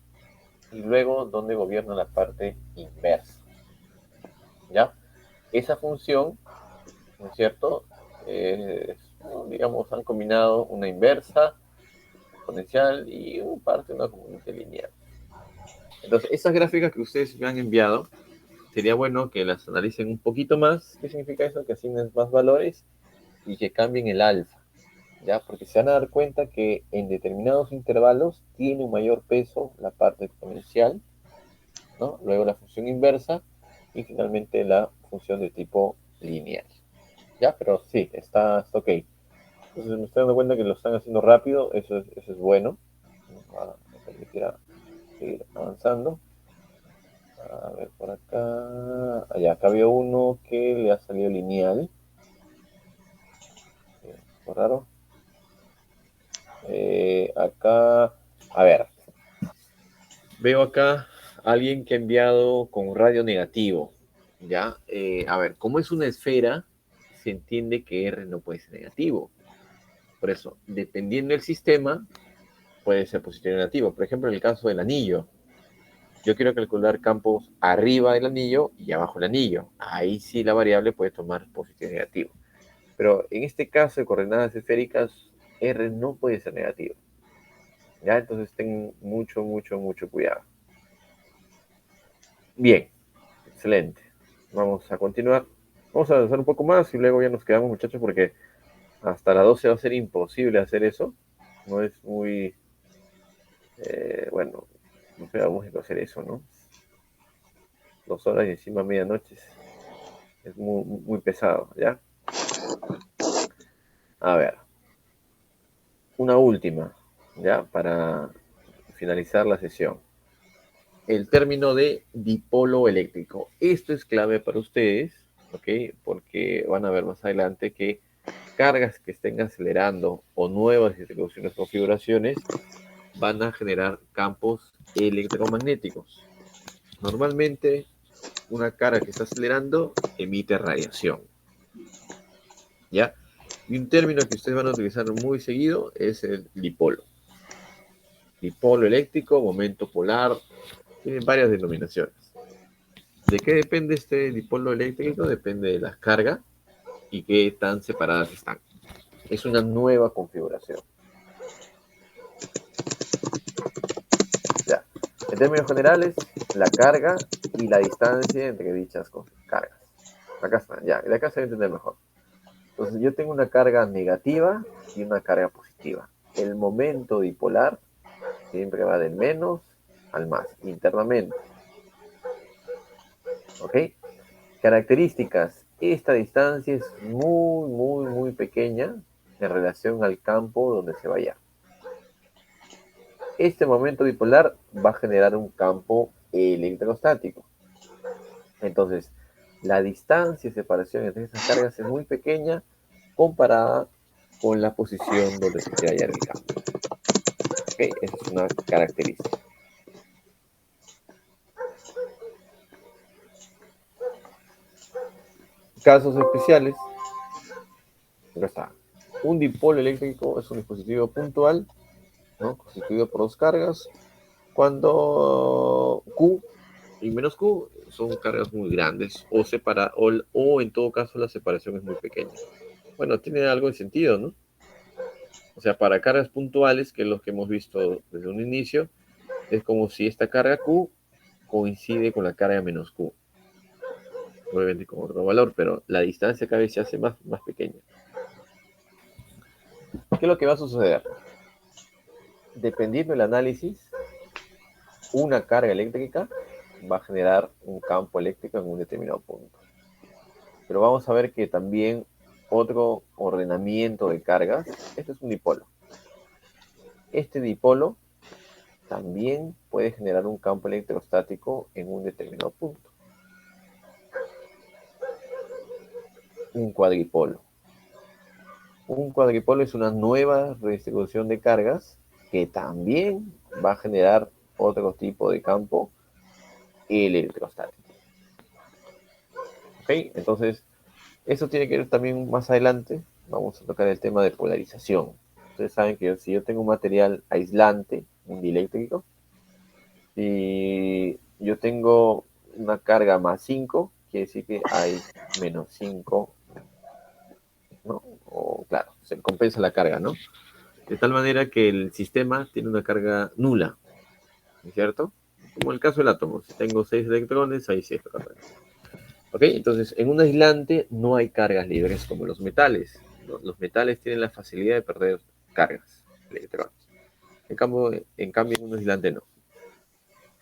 S1: y luego dónde gobierna la parte inversa, ¿ya? Esa función, ¿no es cierto? Digamos, han combinado una inversa, exponencial y una componente lineal. Entonces, esas gráficas que ustedes me han enviado, sería bueno que las analicen un poquito más. ¿Qué significa eso? Que asignen más valores y que cambien el alfa, ¿ya? Porque se van a dar cuenta que en determinados intervalos tiene un mayor peso la parte exponencial, ¿no? Luego la función inversa y finalmente la función de tipo lineal. ¿Ya? Pero sí, está ok. Entonces me estoy dando cuenta que lo están haciendo rápido, eso es bueno. Me permitirá seguir avanzando. A ver, por acá. Allá, acá había uno que le ha salido lineal. Por raro. Acá, a ver. Veo acá a alguien que ha enviado con radio negativo. ¿Ya? A ver, como es una esfera, se entiende que R no puede ser negativo. Por eso, dependiendo del sistema, puede ser positivo o negativo. Por ejemplo, en el caso del anillo, yo quiero calcular campos arriba del anillo y abajo del anillo. Ahí sí la variable puede tomar positivo y negativo. Pero en este caso de coordenadas esféricas, R no puede ser negativo. ¿Ya? Entonces ten mucho, mucho, mucho cuidado. Bien, excelente. Vamos a continuar. Vamos a avanzar un poco más y luego ya nos quedamos, muchachos, porque hasta las 12 va a ser imposible hacer eso. No es muy... bueno, no pedagógico hacer eso, ¿no? 2 horas y encima medianoche es muy, muy pesado, ¿ya? A ver, una última, ¿ya? Para finalizar la sesión. El término de dipolo eléctrico. Esto es clave para ustedes, ¿ok? Porque van a ver más adelante que cargas que estén acelerando o nuevas distribuciones o configuraciones van a generar campos electromagnéticos. Normalmente, una carga que está acelerando emite radiación, ¿ya? Y un término que ustedes van a utilizar muy seguido es el dipolo. Dipolo eléctrico, momento polar, tienen varias denominaciones. ¿De qué depende este dipolo eléctrico? Depende de la carga y qué tan separadas están. Es una nueva configuración. Ya. En términos generales, la carga y la distancia entre dichas cargas. Acá están, ya. De acá se va a entender mejor. Entonces, yo tengo una carga negativa y una carga positiva. El momento dipolar siempre va del menos al más, internamente. ¿Ok? Características. Esta distancia es muy, muy, muy pequeña en relación al campo donde se vaya. Este momento dipolar va a generar un campo electrostático. Entonces, la distancia de separación entre esas cargas es muy pequeña comparada con la posición donde se quiere hallar el campo. ¿Okay? Esa es una característica. Casos especiales. Acá está. Un dipolo eléctrico es un dispositivo puntual, ¿no? Constituido por dos cargas, cuando Q y menos Q son cargas muy grandes o en todo caso la separación es muy pequeña. Bueno, tiene algo de sentido, ¿no? O sea, para cargas puntuales, que es lo que hemos visto desde un inicio, es como si esta carga Q coincide con la carga menos Q. Obviamente con otro valor, pero la distancia cada vez se hace más pequeña. ¿Qué es lo que va a suceder? Dependiendo del análisis, una carga eléctrica va a generar un campo eléctrico en un determinado punto. Pero vamos a ver que también otro ordenamiento de cargas, este es un dipolo. Este dipolo también puede generar un campo electrostático en un determinado punto. Un cuadripolo. Un cuadripolo es una nueva redistribución de cargas que también va a generar otro tipo de campo electrostático. ¿Ok? Entonces, eso tiene que ver también más adelante. Vamos a tocar el tema de polarización. Ustedes saben que si yo tengo un material aislante, un dieléctrico, y yo tengo una carga más 5, quiere decir que hay menos 5, ¿no? O claro, se compensa la carga, ¿no? De tal manera que el sistema tiene una carga nula, ¿no es cierto? Como el caso del átomo, si tengo 6 electrones, hay 6 cargas. ¿Ok? Entonces, en un aislante no hay cargas libres como los metales. ¿no? Los metales tienen la facilidad de perder cargas, electrones. En cambio, un aislante no.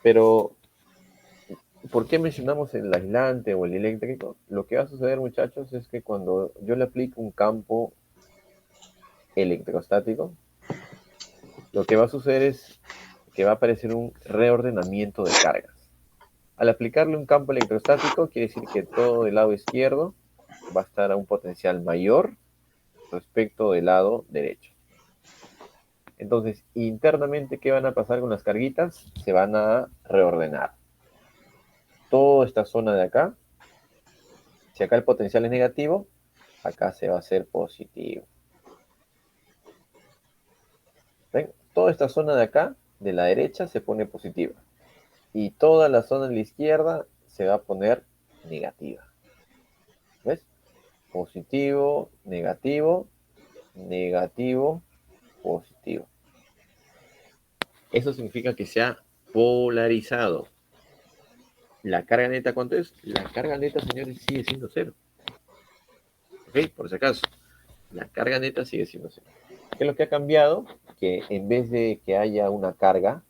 S1: Pero, ¿por qué mencionamos el aislante o el eléctrico? Lo que va a suceder, muchachos, es que cuando yo le aplico un campo electrostático, lo que va a suceder es que va a aparecer un reordenamiento de cargas. Al aplicarle un campo electrostático, quiere decir que todo el lado izquierdo va a estar a un potencial mayor respecto del lado derecho. Entonces, internamente, ¿qué van a pasar con las carguitas? Se van a reordenar. Toda esta zona de acá, si acá el potencial es negativo, acá se va a hacer positivo. ¿Ven? Toda esta zona de acá, de la derecha, se pone positiva. Y toda la zona de la izquierda se va a poner negativa. ¿Ves? Positivo, negativo, negativo, positivo. Eso significa que se ha polarizado. ¿La carga neta cuánto es? La carga neta, señores, sigue siendo 0. ¿Ok? Por si acaso. La carga neta sigue siendo 0. ¿Qué es lo que ha cambiado? Que en vez de que haya una carga,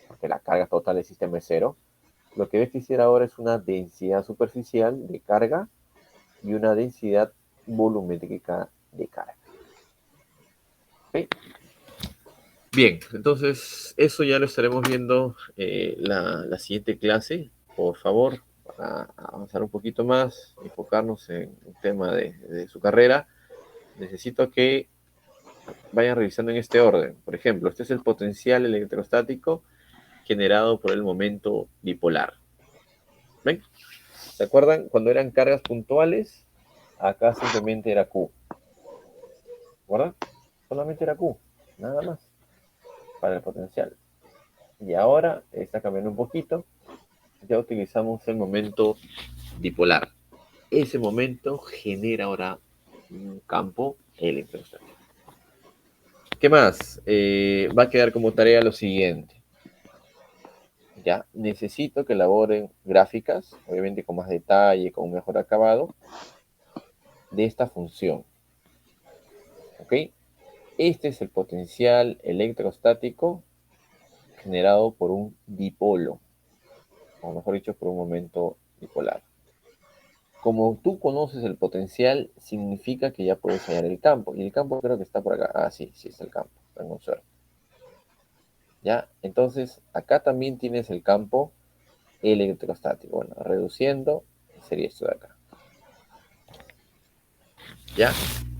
S1: porque la carga total del sistema es 0, lo que va a existir ahora es una densidad superficial de carga y una densidad volumétrica de carga. ¿Ok? Bien, entonces eso ya lo estaremos viendo la siguiente clase. Por favor, para avanzar un poquito más, enfocarnos en el tema de su carrera, necesito que vayan revisando en este orden. Por ejemplo, este es el potencial electrostático generado por el momento dipolar. ¿Ven? ¿Se acuerdan? Cuando eran cargas puntuales, acá simplemente era Q. ¿Verdad? Solamente era Q, nada más, para el potencial. Y ahora está cambiando un poquito. Ya utilizamos el momento dipolar. Ese momento genera ahora un campo electrostático. ¿Qué más? Va a quedar como tarea lo siguiente. Ya, necesito que elaboren gráficas, obviamente con más detalle, con un mejor acabado, de esta función. ¿Ok? Este es el potencial electrostático generado por un dipolo, o mejor dicho, por un momento dipolar. Como tú conoces el potencial, significa que ya puedes hallar el campo. Y el campo creo que está por acá. Ah, sí, sí está el campo. Tengo suerte. ¿Ya? Entonces, acá también tienes el campo electrostático. Bueno, reduciendo, sería esto de acá. ¿Ya?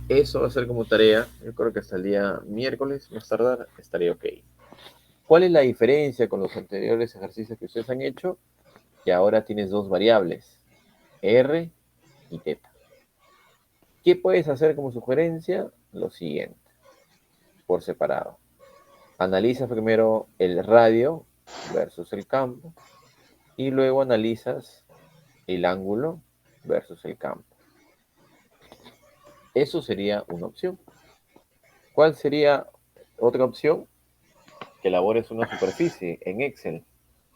S1: Eso va a ser como tarea. Yo creo que hasta el día miércoles, más tardar, estaría ok. ¿Cuál es la diferencia con los anteriores ejercicios que ustedes han hecho? Que ahora tienes dos variables, R y teta. ¿Qué puedes hacer como sugerencia? Lo siguiente, por separado. Analiza primero el radio versus el campo y luego analizas el ángulo versus el campo. Eso sería una opción. ¿Cuál sería otra opción? Que elabores una superficie en Excel.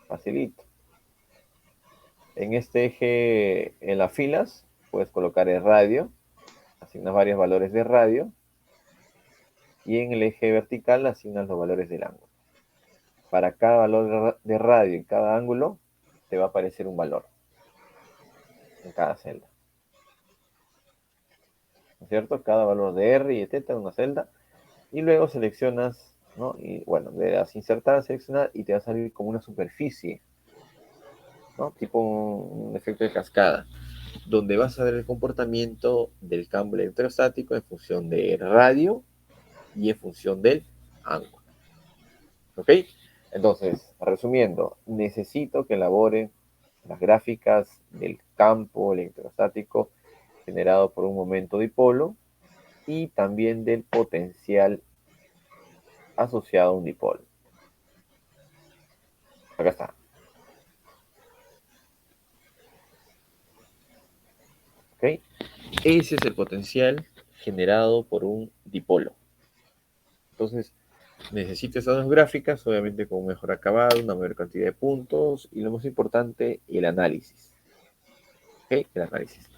S1: Facilito. En este eje, en las filas, puedes colocar el radio, asignas varios valores de radio, y en el eje vertical asignas los valores del ángulo. Para cada valor de radio y cada ángulo, te va a aparecer un valor en cada celda. ¿No es cierto? Cada valor de R y de teta en una celda. Y luego seleccionas, ¿no? Y bueno, le das insertar, seleccionar y te va a salir como una superficie, ¿no? Tipo un efecto de cascada, donde vas a ver el comportamiento del campo electrostático en función del radio y en función del ángulo. ¿Ok? Entonces, resumiendo, necesito que elaboren las gráficas del campo electrostático generado por un momento dipolo y también del potencial asociado a un dipolo. Acá está. ¿Ok? Ese es el potencial generado por un dipolo. Entonces, necesito esas dos gráficas, obviamente con un mejor acabado, una mayor cantidad de puntos y lo más importante, el análisis. ¿Ok? El análisis.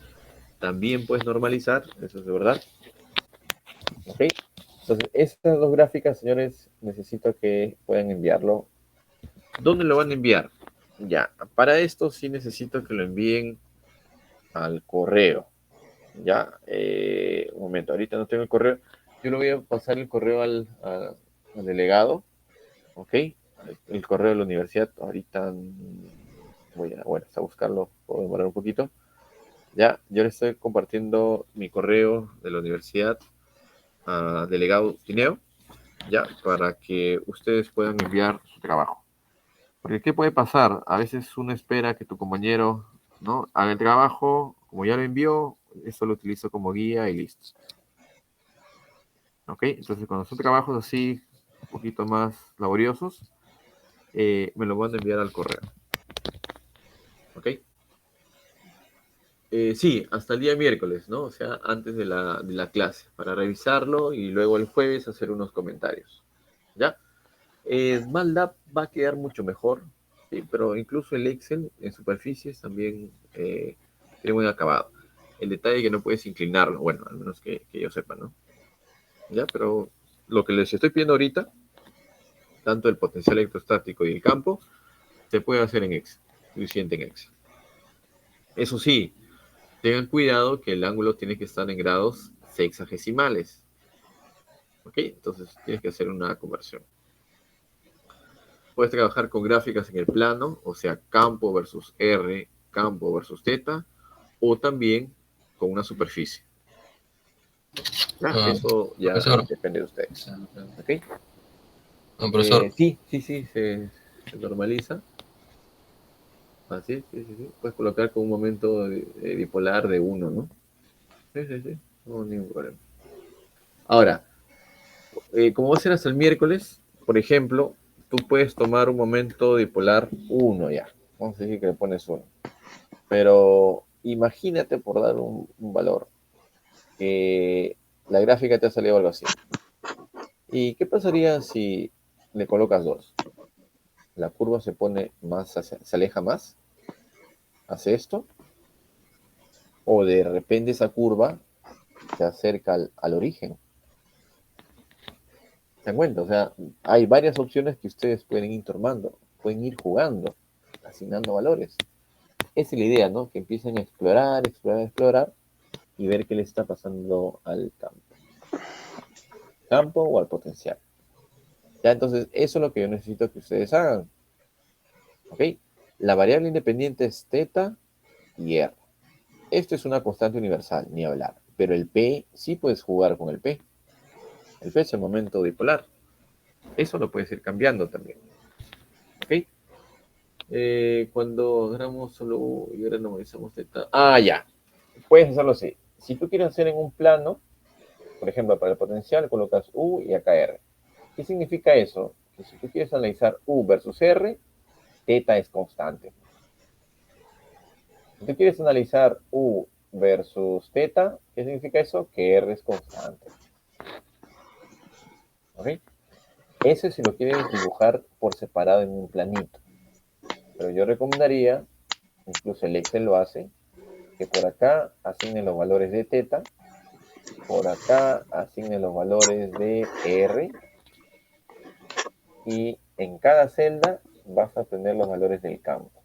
S1: También puedes normalizar, eso es de verdad, ¿Ok? Entonces, estas dos gráficas, señores, necesito que puedan enviarlo. ¿Dónde lo van a enviar? Ya, para esto sí necesito que lo envíen al correo. Ya, un momento, ahorita no tengo el correo. Yo le voy a pasar el correo al delegado, ¿ok? El correo de la universidad. Ahorita voy a buscarlo, puedo demorar un poquito. Ya, yo le estoy compartiendo mi correo de la universidad a delegado Tineo, ya, para que ustedes puedan enviar su trabajo. Porque ¿qué puede pasar? A veces uno espera que tu compañero, ¿no?, haga el trabajo, como ya lo envió, eso lo utilizo como guía y listo. ¿Ok? Entonces, cuando son trabajos así, un poquito más laboriosos, me lo van a enviar al correo. ¿Ok? Sí, hasta el día miércoles, ¿no? O sea, antes de la clase, para revisarlo y luego el jueves hacer unos comentarios. ¿Ya? MATLAB va a quedar mucho mejor, ¿sí? Pero incluso el Excel en superficies también tiene buen acabado. El detalle es que no puedes inclinarlo, bueno, al menos que yo sepa, ¿no? ¿Ya? Pero lo que les estoy pidiendo ahorita, tanto el potencial electrostático y el campo, se puede hacer en Excel, suficiente en Excel. Eso sí, tengan cuidado que el ángulo tiene que estar en grados sexagesimales. ¿Ok? Entonces tienes que hacer una conversión. Puedes trabajar con gráficas en el plano, o sea, campo versus R, campo versus teta, o también con una superficie. ¿Ya? Eso ya
S4: Profesor.
S1: depende de ustedes. ¿Ok?
S4: Profesor.
S1: Sí, se normaliza. Así, sí. Puedes colocar con un momento bipolar de 1, ¿no? Sí. No, ningún problema. Ahora, como va a ser hasta el miércoles, por ejemplo, tú puedes tomar un momento dipolar 1 ya. Vamos a decir que le pones 1. Pero imagínate, por dar un valor, que la gráfica te ha salido algo así. ¿Y qué pasaría si le colocas 2? La curva se pone más, se aleja más, hace esto, o de repente esa curva se acerca al origen. ¿Se dan cuenta? O sea, hay varias opciones que ustedes pueden ir tomando, pueden ir jugando, asignando valores. Esa es la idea, ¿no? Que empiecen a explorar y ver qué le está pasando al campo o al potencial. Ya, entonces, eso es lo que yo necesito que ustedes hagan. ¿Ok? La variable independiente es teta y r. Esto es una constante universal, ni hablar. Pero el P, sí puedes jugar con el P. El P es el momento dipolar. Eso lo puedes ir cambiando también. ¿Ok? Cuando éramos solo U y ahora normalizamos teta. Ya. Puedes hacerlo así. Si tú quieres hacer en un plano, por ejemplo, para el potencial, colocas U y acá R. ¿Qué significa eso? Que si tú quieres analizar U versus R, teta es constante. Si tú quieres analizar U versus teta, ¿qué significa eso? Que R es constante. ¿Ok? Eso si lo quieres dibujar por separado en un planito. Pero yo recomendaría, incluso el Excel lo hace, que por acá asignen los valores de teta, por acá asignen los valores de R, y en cada celda vas a tener los valores del campo.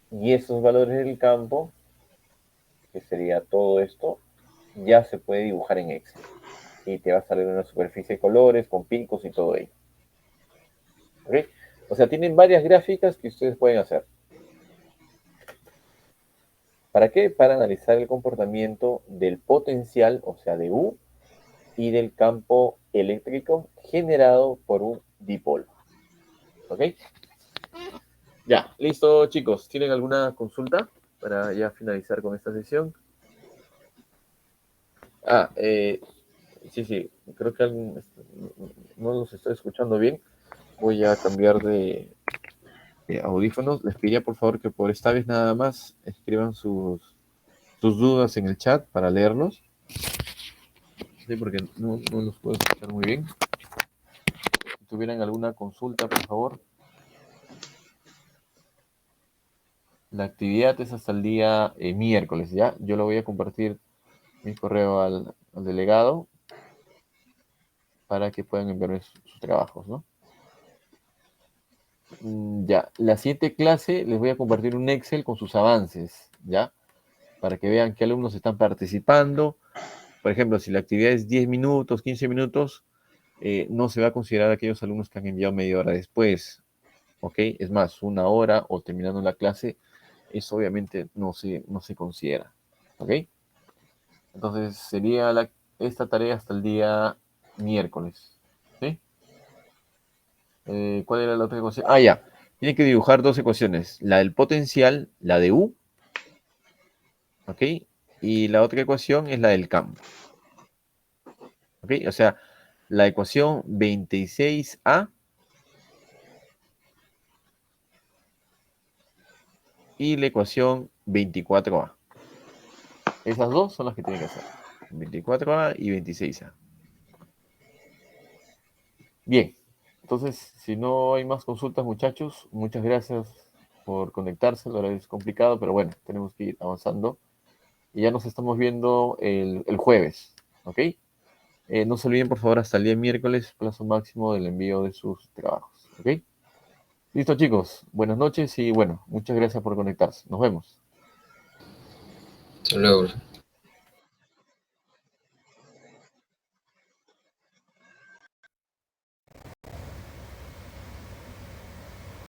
S1: Y esos valores del campo, que sería todo esto, ya se puede dibujar en Excel. Y te va a salir una superficie de colores, con picos y todo ello. ¿Ok? O sea, tienen varias gráficas que ustedes pueden hacer. ¿Para qué? Para analizar el comportamiento del potencial, o sea, de U, y del campo eléctrico generado por un dipolo. ¿Ok? Ya, listo, chicos. ¿Tienen alguna consulta para ya finalizar con esta sesión? Sí, creo que no los estoy escuchando bien. Voy a cambiar de audífonos. Les pediría por favor que por esta vez nada más escriban sus dudas en el chat para leerlos. Sí, porque no los puedo escuchar muy bien. Si tuvieran alguna consulta, por favor. La actividad es hasta el día miércoles, ¿ya? Yo lo voy a compartir mi correo al delegado para que puedan enviarme sus trabajos, ¿no? Ya, la siguiente clase les voy a compartir un Excel con sus avances, ¿ya? Para que vean qué alumnos están participando. Por ejemplo, si la actividad es 10 minutos, 15 minutos, no se va a considerar aquellos alumnos que han enviado media hora después, ¿ok? Es más, una hora o terminando la clase, eso obviamente no se considera, ¿ok? Entonces sería esta tarea hasta el día miércoles, ¿sí? ¿Cuál era la otra ecuación? Ah, ya. Tiene que dibujar dos ecuaciones, la del potencial, la de U, ¿ok? Y la otra ecuación es la del campo, ¿ok? O sea, la ecuación 26A y la ecuación 24A. Esas dos son las que tienen que hacer. 24A y 26A. Bien, entonces, si no hay más consultas, muchachos, muchas gracias por conectarse. La verdad es complicado, pero bueno, tenemos que ir avanzando. Y ya nos estamos viendo el jueves, ¿ok? No se olviden, por favor, hasta el día miércoles, plazo máximo del envío de sus trabajos, ¿ok? Listo, chicos. Buenas noches y bueno, muchas gracias por conectarse. Nos vemos.
S4: Hasta luego, profesor.